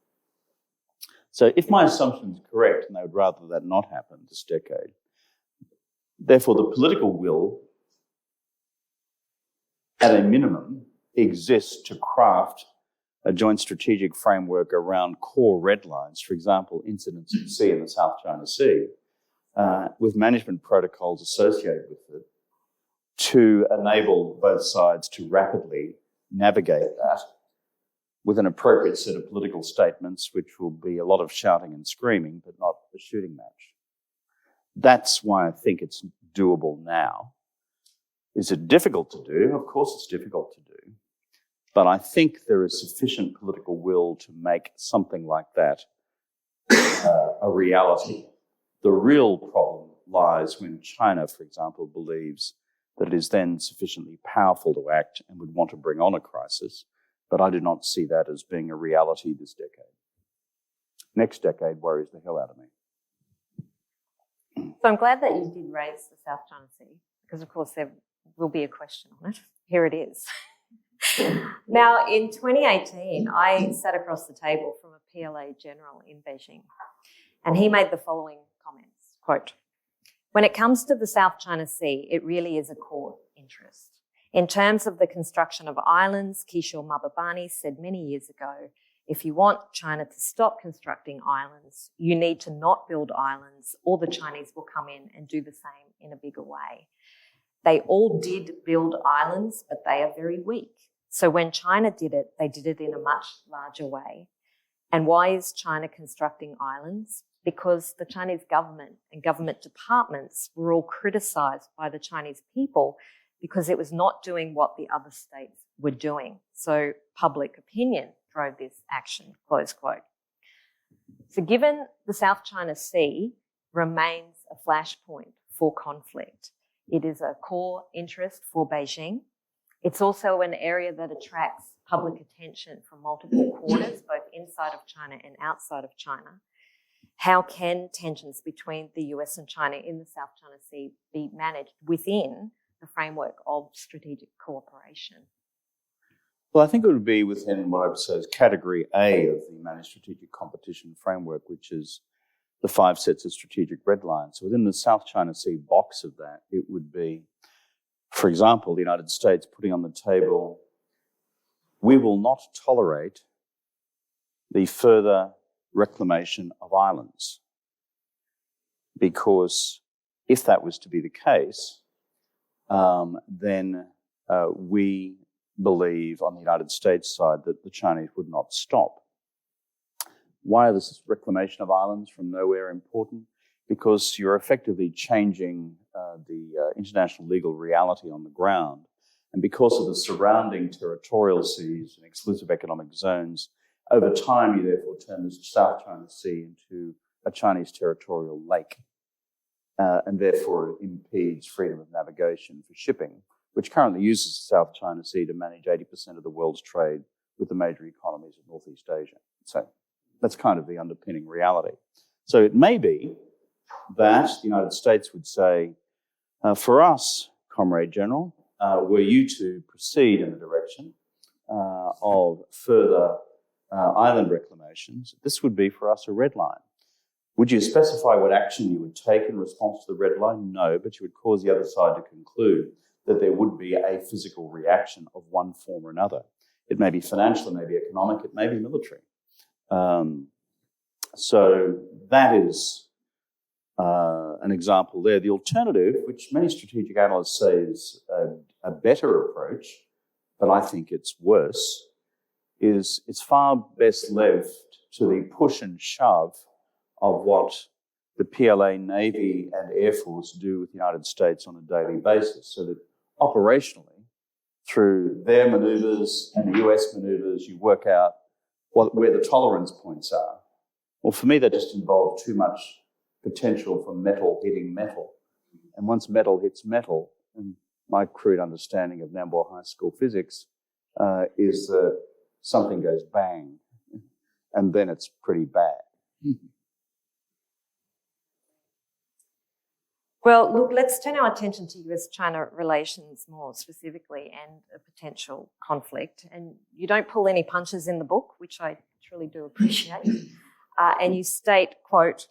So if my assumption is correct, and I would rather that not happen this decade, therefore the political will, at a minimum, exists to craft a joint strategic framework around core red lines, for example, incidents at sea in the South China Sea, with management protocols associated with it, to enable both sides to rapidly navigate that with an appropriate set of political statements, which will be a lot of shouting and screaming, but not a shooting match. That's why I think it's doable now. Is it difficult to do? Of course it's difficult to do. But I think there is sufficient political will to make something like that a reality. The real problem lies when China, for example, believes that it is then sufficiently powerful to act and would want to bring on a crisis. But I do not see that as being a reality this decade. Next decade worries the hell out of me. So I'm glad that you did raise the South China Sea, because of course there will be a question on it. Here it is. Now, in 2018, I sat across the table from a PLA general in Beijing, and he made the following comments, quote, "When it comes to the South China Sea, it really is a core interest. In terms of the construction of islands, Kishore Mahbubani said many years ago, if you want China to stop constructing islands, you need to not build islands, or the Chinese will come in and do the same in a bigger way. They all did build islands, but they are very weak. So when China did it, they did it in a much larger way. And why is China constructing islands? Because the Chinese government and government departments were all criticised by the Chinese people because it was not doing what the other states were doing. So public opinion drove this action," close quote. So given the South China Sea remains a flashpoint for conflict, it is a core interest for Beijing. It's also an area that attracts public attention from multiple quarters, both inside of China and outside of China. How can tensions between the US and China in the South China Sea be managed within the framework of strategic cooperation? Well, I think it would be within what I would say is category A of the managed strategic competition framework, which is the 5 sets of strategic red lines. So within the South China Sea box of that, it would be, for example, the United States putting on the table, we will not tolerate the further reclamation of islands. Because if that was to be the case, then we believe on the United States side that the Chinese would not stop. Why is this reclamation of islands from nowhere important? Because you're effectively changing the international legal reality on the ground. And because of the surrounding territorial seas and exclusive economic zones, over time you therefore turn the South China Sea into a Chinese territorial lake. And therefore it impedes freedom of navigation for shipping, which currently uses the South China Sea to manage 80% of the world's trade with the major economies of Northeast Asia. So that's kind of the underpinning reality. So it may be that the United States would say, for us, Comrade General, were you to proceed in the direction of further island reclamations, this would be for us a red line. Would you specify what action you would take in response to the red line? No, but you would cause the other side to conclude that there would be a physical reaction of one form or another. It may be financial, it may be economic, it may be military. So that is an example there. The alternative, which many strategic analysts say is a better approach, but I think it's worse, is it's far best left to the push and shove of what the PLA Navy and Air Force do with the United States on a daily basis, so that operationally, through their manoeuvres and the US manoeuvres, you work out where the tolerance points are. Well, for me, that just involved too much potential for metal hitting metal. And once metal hits metal, and my crude understanding of Nambour High School physics is that something goes bang, and then it's pretty bad. Well, look, let's turn our attention to US-China relations more specifically and a potential conflict. And you don't pull any punches in the book, which I truly do appreciate. And you state, quote,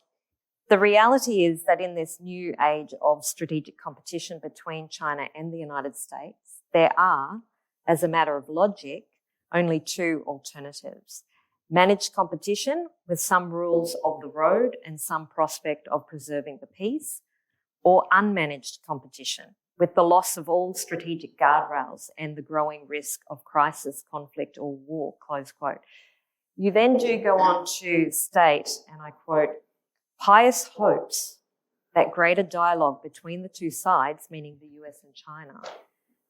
"The reality is that in this new age of strategic competition between China and the United States, there are, as a matter of logic, only two alternatives. Managed competition with some rules of the road and some prospect of preserving the peace, or unmanaged competition with the loss of all strategic guardrails and the growing risk of crisis, conflict, or war," close quote. You then do go on to state, and I quote, "Pious hopes that greater dialogue between the two sides," meaning the US and China,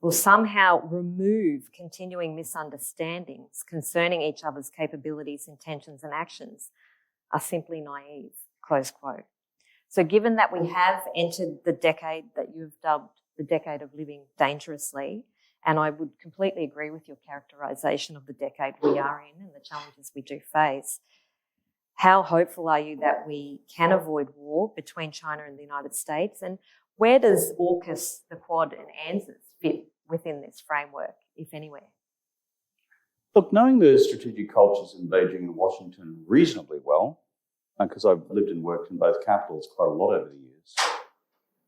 "will somehow remove continuing misunderstandings concerning each other's capabilities, intentions, and actions are simply naive," close quote. So given that we have entered the decade that you've dubbed the decade of living dangerously, and I would completely agree with your characterisation of the decade we are in and the challenges we do face, how hopeful are you that we can avoid war between China and the United States? And where does AUKUS, the Quad and ANZUS fit within this framework, if anywhere? Look, knowing the strategic cultures in Beijing and Washington reasonably well, because I've lived and worked in both capitals quite a lot over the years,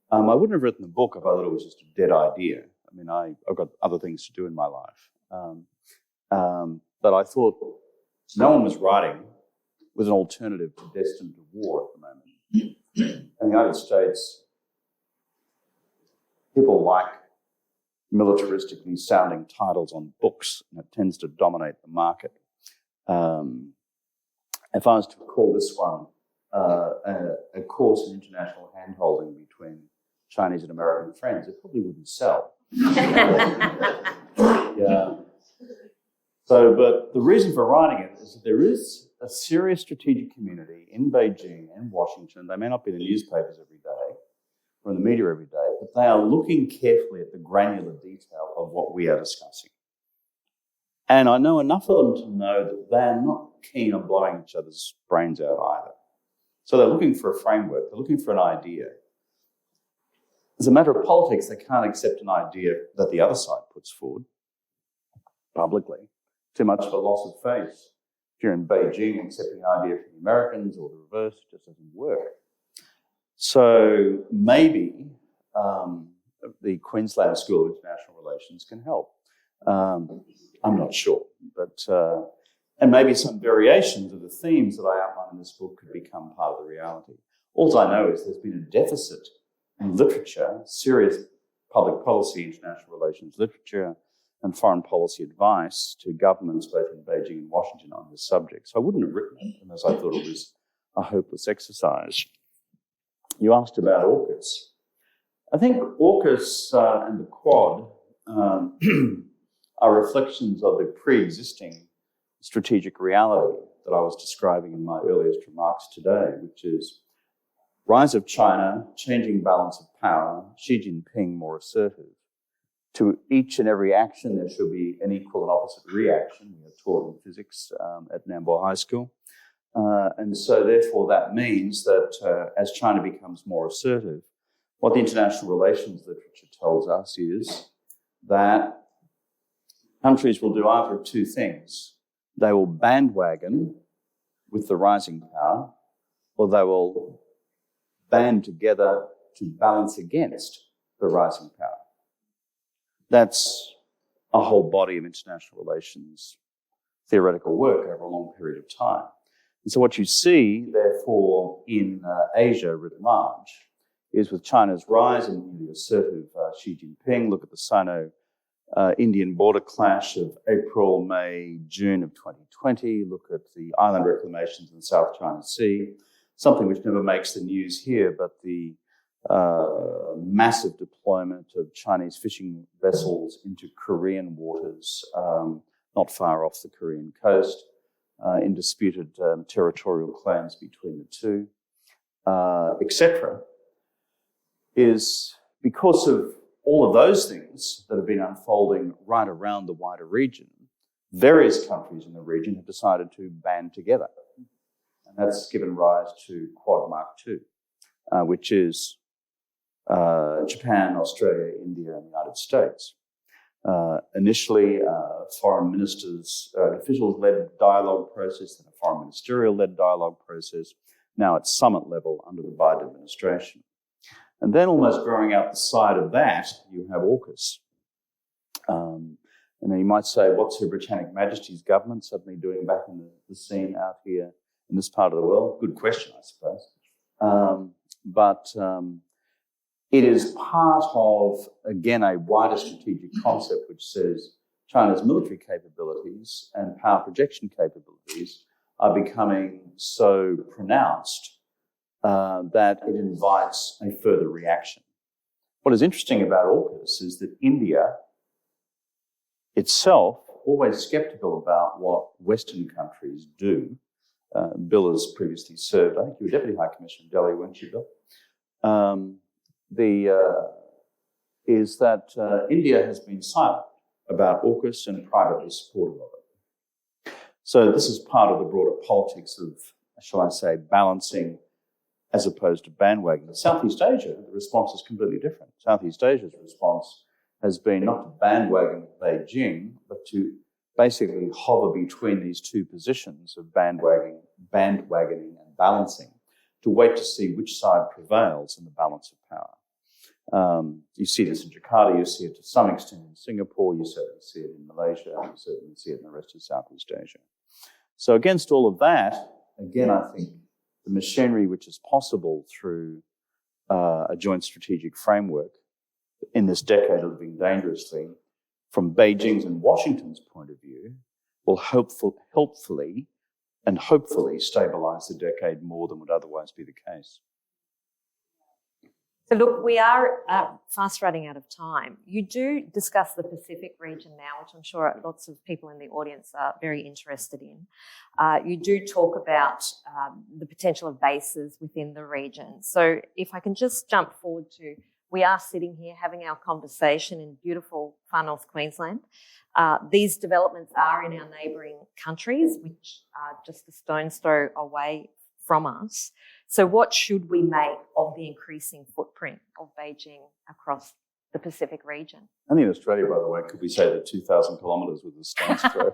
I wouldn't have written the book if I thought it was just a dead idea. I mean, I've got other things to do in my life. But I thought no one was writing with an alternative to destined to war at the moment. In the United States, people like militaristically sounding titles on books, and it tends to dominate the market. If I was to call this one a course in international handholding between Chinese and American friends, it probably wouldn't sell. Yeah. So, but the reason for writing it is that there is a serious strategic community in Beijing and Washington. They may not be in the newspapers every day or in the media every day, but they are looking carefully at the granular detail of what we are discussing. And I know enough of them to know that they are not keen on blowing each other's brains out either. So they're looking for a framework, they're looking for an idea. As a matter of politics, they can't accept an idea that the other side puts forward publicly. Too much of a loss of face. If you're in Beijing, accepting an idea from the Americans or the reverse just doesn't work. So maybe the Queensland School of International Relations can help. I'm not sure, but and maybe some variations of the themes that I outline in this book could become part of the reality. All I know is there's been a deficit in literature, serious public policy, international relations literature, and foreign policy advice to governments both in Beijing and Washington on this subject. So I wouldn't have written it unless I thought it was a hopeless exercise. You asked about AUKUS. I think AUKUS and the Quad are reflections of the pre-existing strategic reality that I was describing in my earliest remarks today, which is rise of China, changing balance of power, Xi Jinping more assertive. To each and every action, there should be an equal and opposite reaction. We are taught in physics at Nambour High School. And so therefore that means that as China becomes more assertive, what the international relations literature tells us is that countries will do either of two things. They will bandwagon with the rising power, or they will band together to balance against the rising power. That's a whole body of international relations theoretical work over a long period of time. And so what you see, therefore, in Asia writ large is with China's rise and the assertive Xi Jinping, look at the Sino-Indian border clash of April, May, June of 2020, look at the island reclamations in the South China Sea, something which never makes the news here, but the massive deployment of Chinese fishing vessels into Korean waters, not far off the Korean coast, in disputed territorial claims between the two, etc. is because of all of those things that have been unfolding right around the wider region, various countries in the region have decided to band together. And that's given rise to Quad Mark II, which is Japan, Australia, India, and the United States. Initially, foreign ministers, officials-led dialogue process, then a foreign ministerial-led dialogue process. Now it's summit level under the Biden administration. And then almost growing out the side of that, you have AUKUS. And you might say, what's Her Britannic Majesty's government suddenly doing back in the scene out here in this part of the world? Good question, I suppose. But it is part of, again, a wider strategic concept which says China's military capabilities and power projection capabilities are becoming so pronounced that it invites a further reaction. What is interesting about AUKUS is that India itself, always skeptical about what Western countries do. Bill has previously served, I think you were Deputy High Commissioner in Delhi, weren't you, Bill? Is that India has been silent about AUKUS and privately supportive of it. So this is part of the broader politics of, shall I say, balancing as opposed to bandwagoning. Southeast Asia, the response is completely different. Southeast Asia's response has been not to bandwagon with Beijing, but to basically hover between these two positions of bandwagoning and balancing, to wait to see which side prevails in the balance of power. You see this in Jakarta, you see it to some extent in Singapore, you certainly see it in Malaysia, you certainly see it in the rest of Southeast Asia. So against all of that, again, I think the machinery which is possible through a joint strategic framework in this decade of living dangerously, from Beijing's and Washington's point of view, will hopefully stabilise the decade more than would otherwise be the case. So look, we are fast running out of time. You do discuss the Pacific region now, which I'm sure lots of people in the audience are very interested in. You do talk about the potential of bases within the region. So if I can just jump forward to, we are sitting here having our conversation in beautiful Far North Queensland. These developments are in our neighbouring countries, which are just a stone's throw away from us. So what should we make of the increasing footprint of Beijing across the Pacific region? And in Australia, by the way, could we say that 2,000 kilometres was a stone's throw?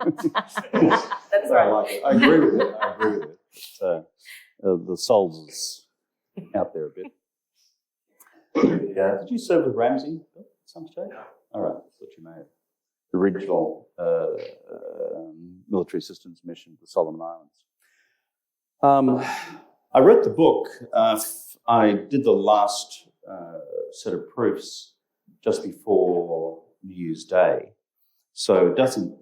That's right. I like it. I agree with it. But, the soul's is out there a bit. Did you serve with Ramsey at some stage? All right, I thought you may have. The regional military assistance mission to the Solomon Islands. I wrote the book. I did the last set of proofs just before New Year's Day, so it doesn't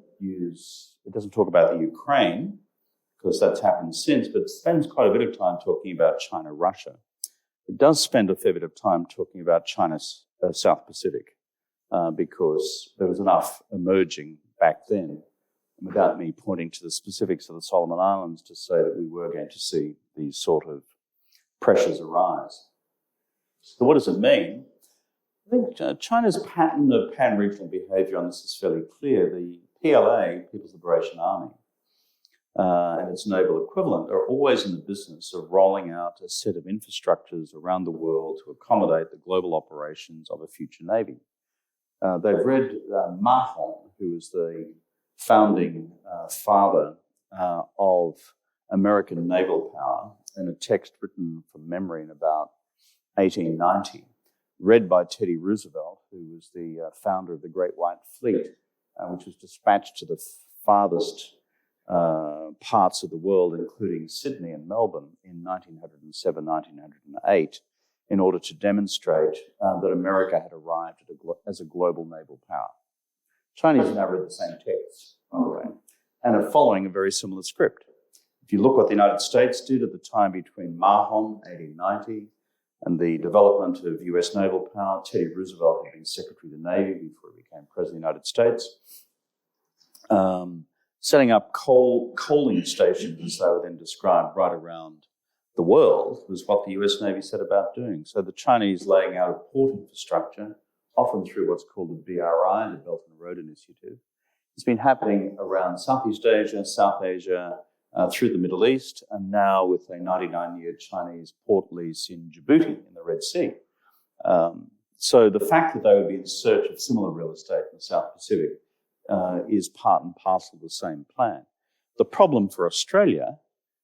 talk about the Ukraine because that's happened since, but it spends quite a bit of time talking about China-Russia. It does spend a fair bit of time talking about China's South Pacific because there was enough emerging back then, without me pointing to the specifics of the Solomon Islands, to say that we were going to see these sort of pressures arise. So what does it mean? I think China's pattern of pan-regional behaviour on this is fairly clear. The PLA, People's Liberation Army, and its naval equivalent are always in the business of rolling out a set of infrastructures around the world to accommodate the global operations of a future navy. They've read Ma Hon, who was the founding father of American naval power, in a text written from memory in about 1890, read by Teddy Roosevelt, who was the founder of the Great White Fleet, which was dispatched to the farthest parts of the world, including Sydney and Melbourne, in 1907, 1908, in order to demonstrate that America had arrived as a global naval power. Chinese have now read the same text, by the way, and are following a very similar script. If you look what the United States did at the time between Ma Hon, 1890, and the development of US naval power, Teddy Roosevelt had been Secretary of the Navy before he became President of the United States, setting up coaling stations, as they were then described, right around the world was what the US Navy set about doing. So the Chinese laying out a port infrastructure, often through what's called the BRI, the Belt and Road Initiative. It's been happening around Southeast Asia, South Asia, through the Middle East, and now with a 99-year Chinese port lease in Djibouti in the Red Sea. So the fact that they would be in search of similar real estate in the South Pacific is part and parcel of the same plan. The problem for Australia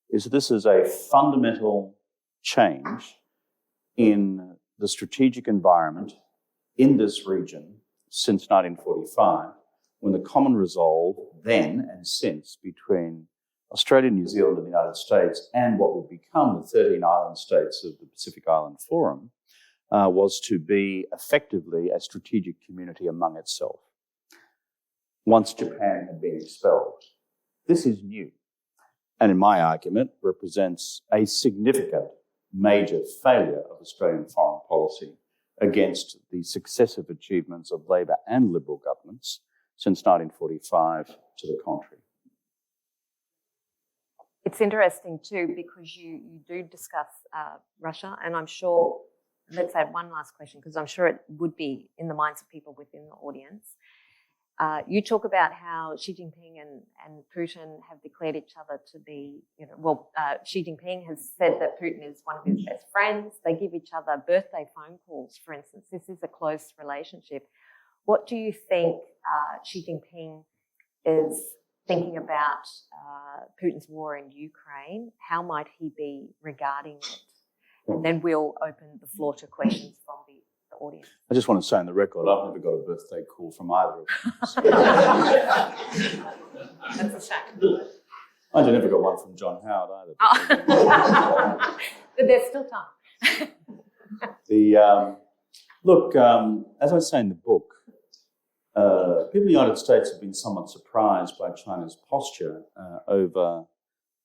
is that this is a fundamental change in the strategic environment in this region since 1945, when the common resolve then and since between Australia, New Zealand and the United States and what would become the 13 island states of the Pacific Island Forum was to be effectively a strategic community among itself once Japan had been expelled. This is new, and in my argument represents a significant major failure of Australian foreign policy against the successive achievements of Labor and Liberal governments since 1945 to the contrary. It's interesting too, because you do discuss Russia, and I'm sure, let's add one last question, because I'm sure it would be in the minds of people within the audience. You talk about how Xi Jinping and Putin have declared each other to be, Xi Jinping has said that Putin is one of his best friends. They give each other birthday phone calls, for instance. This is a close relationship. What do you think Xi Jinping is thinking about Putin's war in Ukraine? How might he be regarding it? And then we'll open the floor to questions from the audience. I just want to say on the record, I've never got a birthday call from either of them. That's a shame. I never got one from John Howard either. Oh. But there's still time. As I say in the book, people in the United States have been somewhat surprised by China's posture over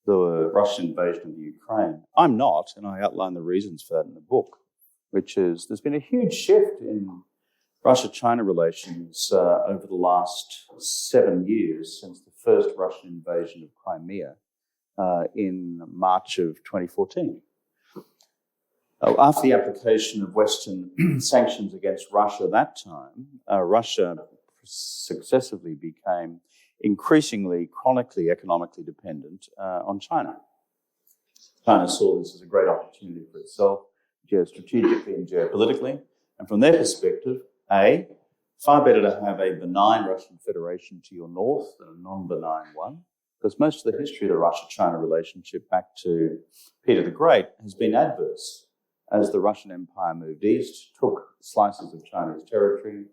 the Russian invasion of the Ukraine. I'm not, and I outline the reasons for that in the book, which is there's been a huge shift in Russia-China relations over the last 7 years since the first Russian invasion of Crimea in March of 2014. After the application of Western sanctions against Russia that time, Russia successively became increasingly, chronically economically dependent on China. China saw this as a great opportunity for itself, geostrategically and geopolitically. And from their perspective, far better to have a benign Russian Federation to your north than a non-benign one, because most of the history of the Russia-China relationship back to Peter the Great has been adverse. As the Russian Empire moved east, took slices of Chinese territory,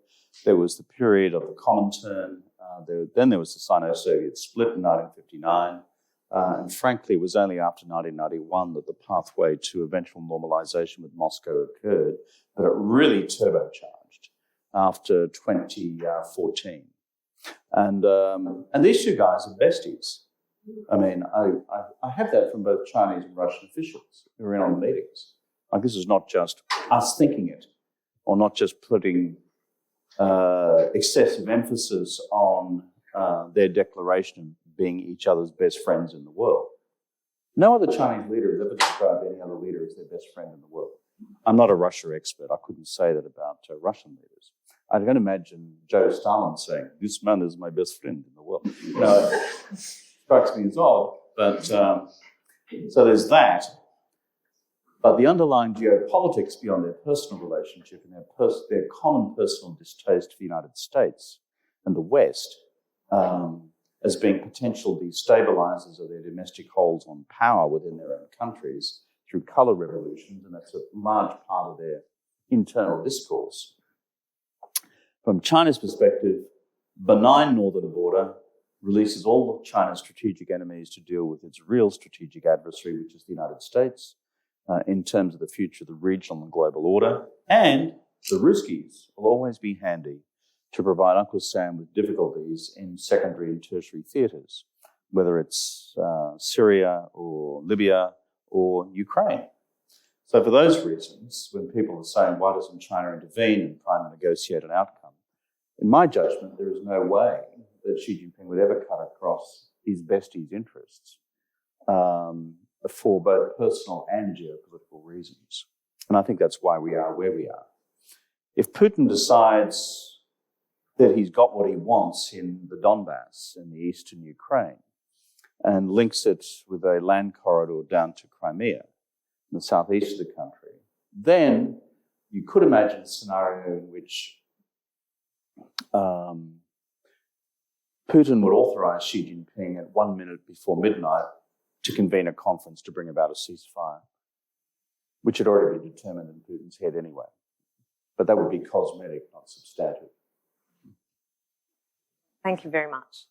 there was the period of the Comintern, then there was the Sino-Soviet split in 1959, and frankly, it was only after 1991 that the pathway to eventual normalization with Moscow occurred, but it really turbocharged after 2014. And these two guys are besties. I mean, I have that from both Chinese and Russian officials who were in on the meetings. Like, this is not just us thinking it, or not just putting excessive emphasis on their declaration of being each other's best friends in the world. No other Chinese leader has ever described any other leader as their best friend in the world. I'm not a Russia expert. I couldn't say that about Russian leaders. I can imagine Joe Stalin saying, "This man is my best friend in the world." It strikes me as odd, but so there's that. But the underlying geopolitics beyond their personal relationship and their common personal distaste for the United States and the West as being potential destabilizers of their domestic holds on power within their own countries through colour revolutions, and that's a large part of their internal discourse. From China's perspective, benign northern border releases all of China's strategic enemies to deal with its real strategic adversary, which is the United States, in terms of the future of the regional and global order. And the Ruskies will always be handy to provide Uncle Sam with difficulties in secondary and tertiary theatres, whether it's Syria or Libya or Ukraine. So for those reasons, when people are saying, why doesn't China intervene and try and negotiate an outcome? In my judgment, there is no way that Xi Jinping would ever cut across his bestie's interests. for both personal and geopolitical reasons. And I think that's why we are where we are. If Putin decides that he's got what he wants in the Donbass, in the eastern Ukraine, and links it with a land corridor down to Crimea, in the southeast of the country, then you could imagine a scenario in which Putin would authorize Xi Jinping at 1 minute before midnight to convene a conference to bring about a ceasefire, which had already been determined in Putin's head anyway. But that would be cosmetic, not substantive. Thank you very much.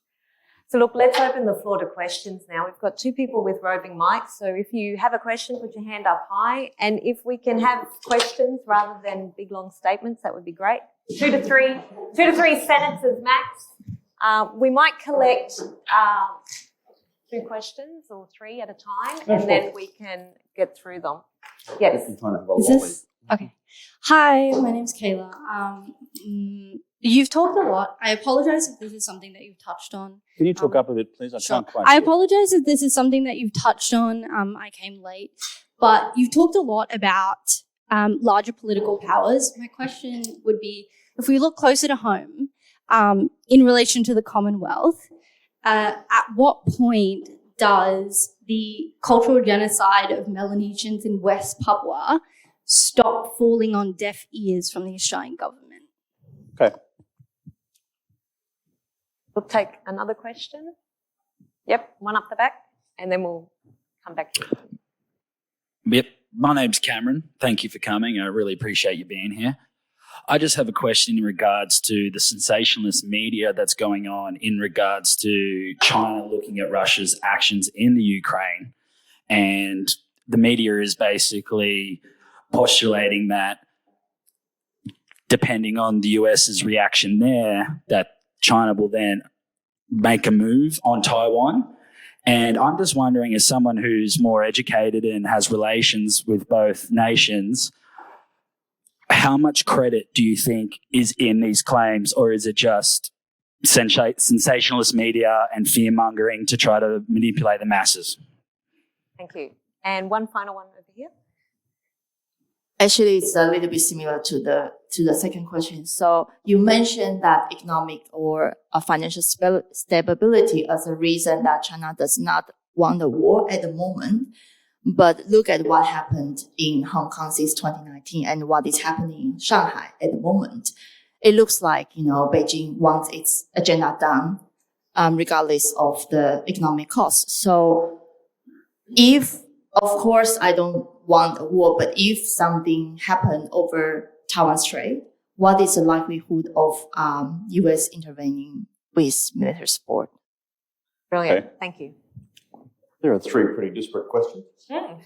So look, let's open the floor to questions now. We've got 2 people with roving mics, so if you have a question, put your hand up high. And if we can have questions rather than big, long statements, that would be great. 2 to 3 sentences max. We might collect 2 questions or 3 at a time, and then we can get through them. Yes. Is this okay? Hi, my name's Kayla. You've talked a lot. I apologize if this is something that you've touched on. Can you talk up a bit, please? Sure. I apologize if this is something that you've touched on. I came late, but you've talked a lot about larger political powers. My question would be, if we look closer to home, in relation to the Commonwealth, at what point does the cultural genocide of Melanesians in West Papua stop falling on deaf ears from the Australian government? Okay. We'll take another question. Yep, one up the back, and then we'll come back to you. Yep, my name's Cameron. Thank you for coming. I really appreciate you being here. I just have a question in regards to the sensationalist media that's going on in regards to China looking at Russia's actions in the Ukraine. And the media is basically postulating that depending on the US's reaction there, that China will then make a move on Taiwan. And I'm just wondering, as someone who's more educated and has relations with both nations, how much credit do you think is in these claims, or is it just sensationalist media and fear-mongering to try to manipulate the masses? Thank you. And one final one over here. Actually, it's a little bit similar to the second question. So you mentioned that economic or financial stability as a reason that China does not want a war at the moment. But look at what happened in Hong Kong since 2019 and what is happening in Shanghai at the moment. It looks like, Beijing wants its agenda done, regardless of the economic costs. So of course, I don't want a war, but if something happened over Taiwan Strait, what is the likelihood of U.S. intervening with military support? Brilliant. Okay. Thank you. There are 3 pretty disparate questions. Let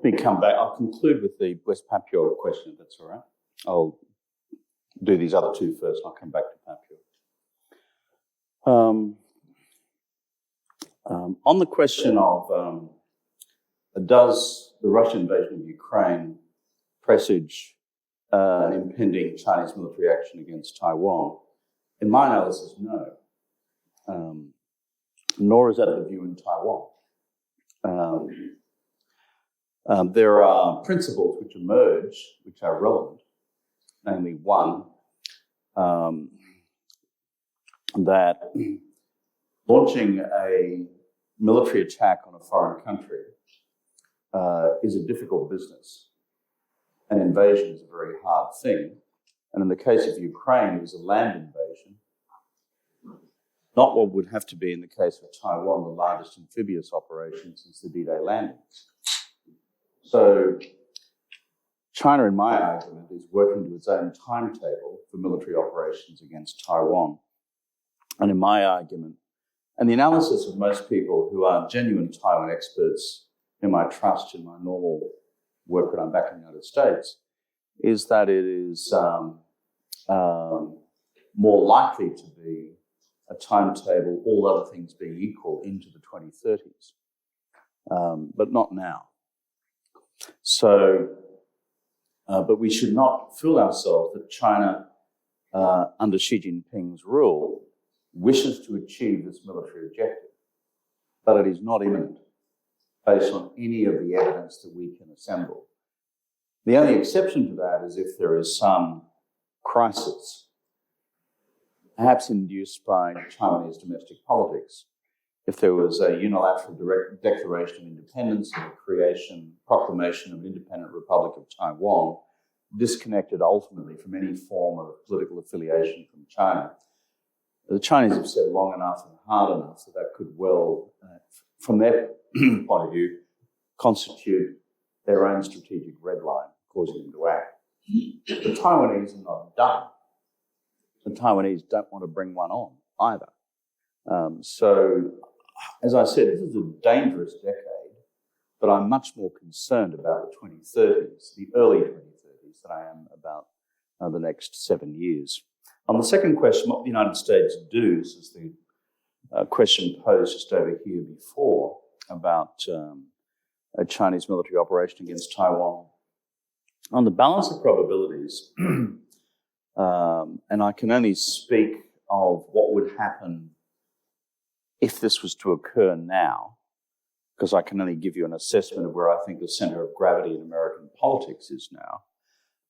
me come back. I'll conclude with the West Papua question, if that's all right. I'll do these other 2 first, and I'll come back to Papua. On the question of does the Russian invasion of Ukraine presage an impending Chinese military action against Taiwan, in my analysis, no. Nor is that the view in Taiwan. There are principles which emerge, which are relevant, namely one, that launching a military attack on a foreign country is a difficult business. An invasion is a very hard thing. And in the case of Ukraine, it was a land invasion, not what would have to be in the case of Taiwan, the largest amphibious operation since the D-Day landings. So China, in my argument, is working to its own timetable for military operations against Taiwan. And in my argument, and the analysis of most people who are genuine Taiwan experts whom I trust in my normal work when I'm back in the United States, is that it is more likely to be a timetable, all other things being equal, into the 2030s, but not now. So, but we should not fool ourselves that China, under Xi Jinping's rule, wishes to achieve this military objective. but it is not imminent based on any of the evidence that we can assemble. The only exception to that is if there is some crisis, perhaps induced by Chinese domestic politics. If there was a unilateral declaration of independence and the proclamation of an independent Republic of Taiwan, disconnected ultimately from any form of political affiliation from China. The Chinese have said long enough and hard enough that could well, from their point of view, constitute their own strategic red line, causing them to act. The Taiwanese are not done. The Taiwanese don't want to bring one on either. So, as I said, this is a dangerous decade, but I'm much more concerned about the 2030s, the early 2030s, than I am about the next 7 years. On the second question, what the United States do, this is the question posed just over here before about a Chinese military operation against Taiwan. On the balance of probabilities, and I can only speak of what would happen if this was to occur now, because I can only give you an assessment of where I think the centre of gravity in American politics is now,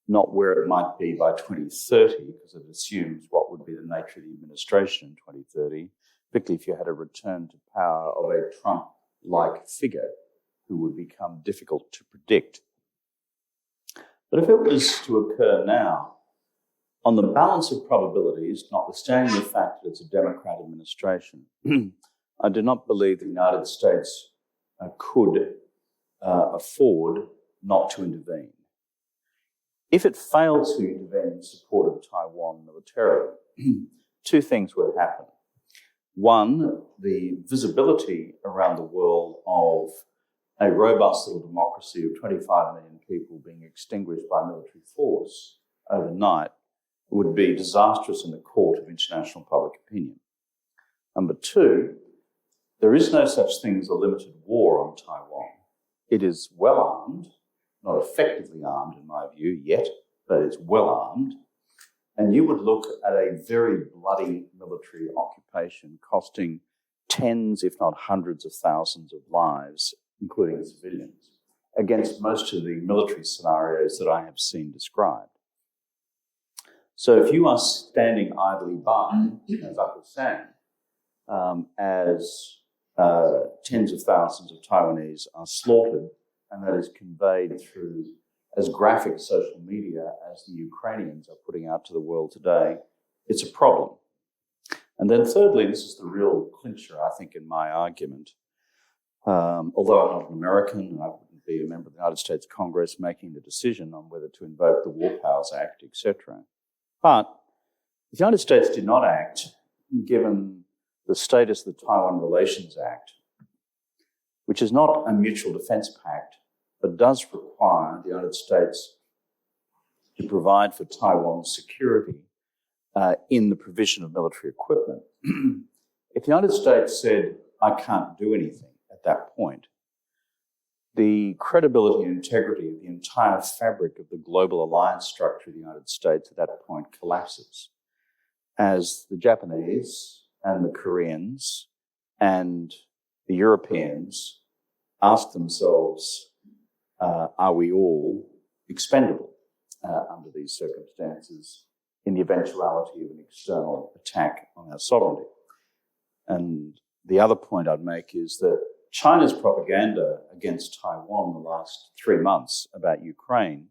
not where it might be by 2030, because it assumes what would be the nature of the administration in 2030, particularly if you had a return to power of a Trump-like figure who would become difficult to predict. But if it was to occur now, on the balance of probabilities, notwithstanding the fact that it's a Democrat administration, I do not believe the United States could afford not to intervene. If it failed to intervene in support of Taiwan militarily, two things would happen. One, the visibility around the world of a robust little democracy of 25 million people being extinguished by military force overnight would be disastrous in the court of international public opinion. Number two, there is no such thing as a limited war on Taiwan. It is well armed, not effectively armed in my view yet, but it's well armed. And you would look at a very bloody military occupation costing tens, if not hundreds of thousands of lives, including civilians, against most of the military scenarios that I have seen described. So if you are standing idly by, as I was saying, as tens of thousands of Taiwanese are slaughtered, and that is conveyed through as graphic social media as the Ukrainians are putting out to the world today, it's a problem. And then thirdly, this is the real clincher, I think, in my argument. Although I'm not an American and I wouldn't be a member of the United States Congress making the decision on whether to invoke the War Powers Act, etc. But if the United States did not act, given the status of the Taiwan Relations Act, which is not a mutual defence pact, but does require the United States to provide for Taiwan's security in the provision of military equipment. If the United States said, I can't do anything at that point, the credibility and integrity of the entire fabric of the global alliance structure of the United States at that point collapses, as the Japanese and the Koreans and the Europeans ask themselves, are we all expendable under these circumstances in the eventuality of an external attack on our sovereignty? And the other point I'd make is that China's propaganda against Taiwan in the last 3 months about Ukraine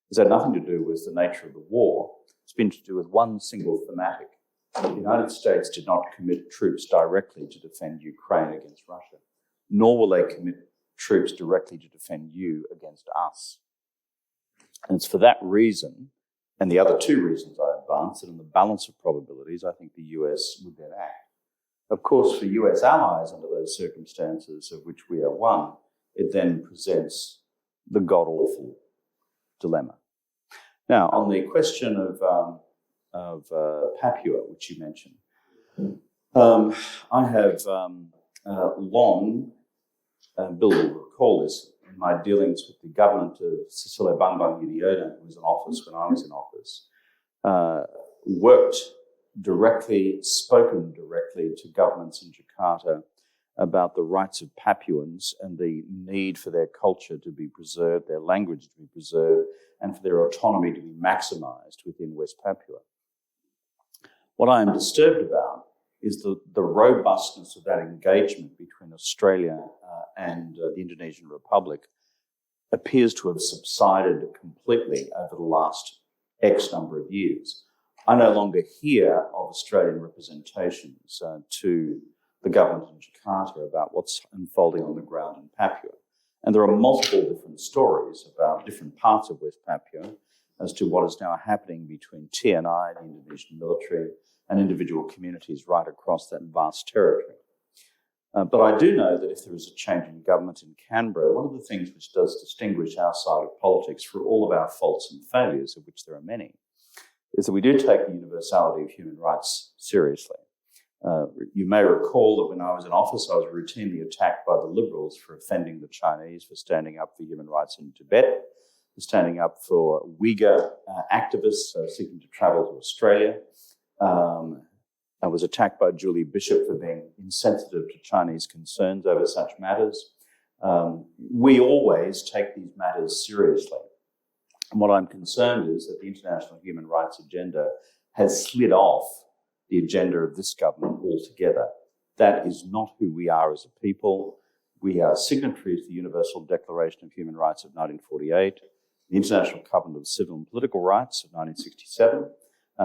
has had nothing to do with the nature of the war. It's been to do with one single thematic. The United States did not commit troops directly to defend Ukraine against Russia, nor will they commit troops directly to defend you against us. And it's for that reason, and the other two reasons I advance, that in the balance of probabilities, I think the US would then act. Of course, for US allies under those circumstances, of which we are one, it then presents the god-awful dilemma. Now, on the question of Papua, which you mentioned, I have long, Bill will recall this, in my dealings with the government of Susilo Bambang Yudhoyono, who was in office when I was in office, worked directly, spoken directly to governments in Jakarta about the rights of Papuans and the need for their culture to be preserved, their language to be preserved, and for their autonomy to be maximised within West Papua. What I am disturbed about is the robustness of that engagement between Australia and the Indonesian Republic appears to have subsided completely over the last X number of years. I no longer hear of Australian representations to the government in Jakarta about what's unfolding on the ground in Papua. And there are multiple different stories about different parts of West Papua as to what is now happening between TNI, the Indonesian military, and individual communities right across that vast territory. But I do know that if there is a change in government in Canberra, one of the things which does distinguish our side of politics for all of our faults and failures, of which there are many, is that we do take the universality of human rights seriously. You may recall that when I was in office, I was routinely attacked by the Liberals for offending the Chinese, for standing up for human rights in Tibet, for standing up for Uyghur activists seeking to travel to Australia. I was attacked by Julie Bishop for being insensitive to Chinese concerns over such matters. We always take these matters seriously. And what I'm concerned is that the international human rights agenda has slid off the agenda of this government altogether. That is not who we are as a people. We are signatories to the Universal Declaration of Human Rights of 1948, the International Covenant of Civil and Political Rights of 1967.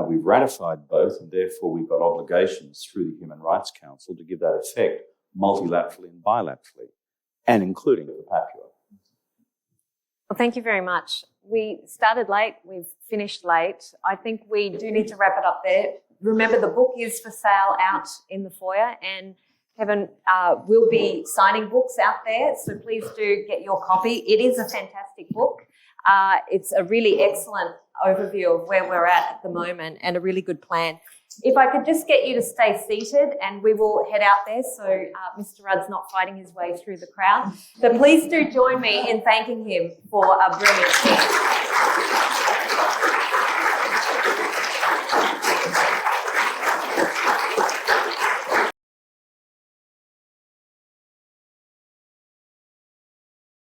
We've ratified both, and therefore we've got obligations through the Human Rights Council to give that effect multilaterally and bilaterally, and including for Papua. Well, thank you very much. We started late, we've finished late. I think we do need to wrap it up there. Remember, the book is for sale out in the foyer, and Kevin will be signing books out there, so please do get your copy. It is a fantastic book. It's a really excellent overview of where we're at the moment and a really good plan. If I could just get you to stay seated, and we will head out there so Mr. Rudd's not fighting his way through the crowd. But please do join me in thanking him for a brilliant talk.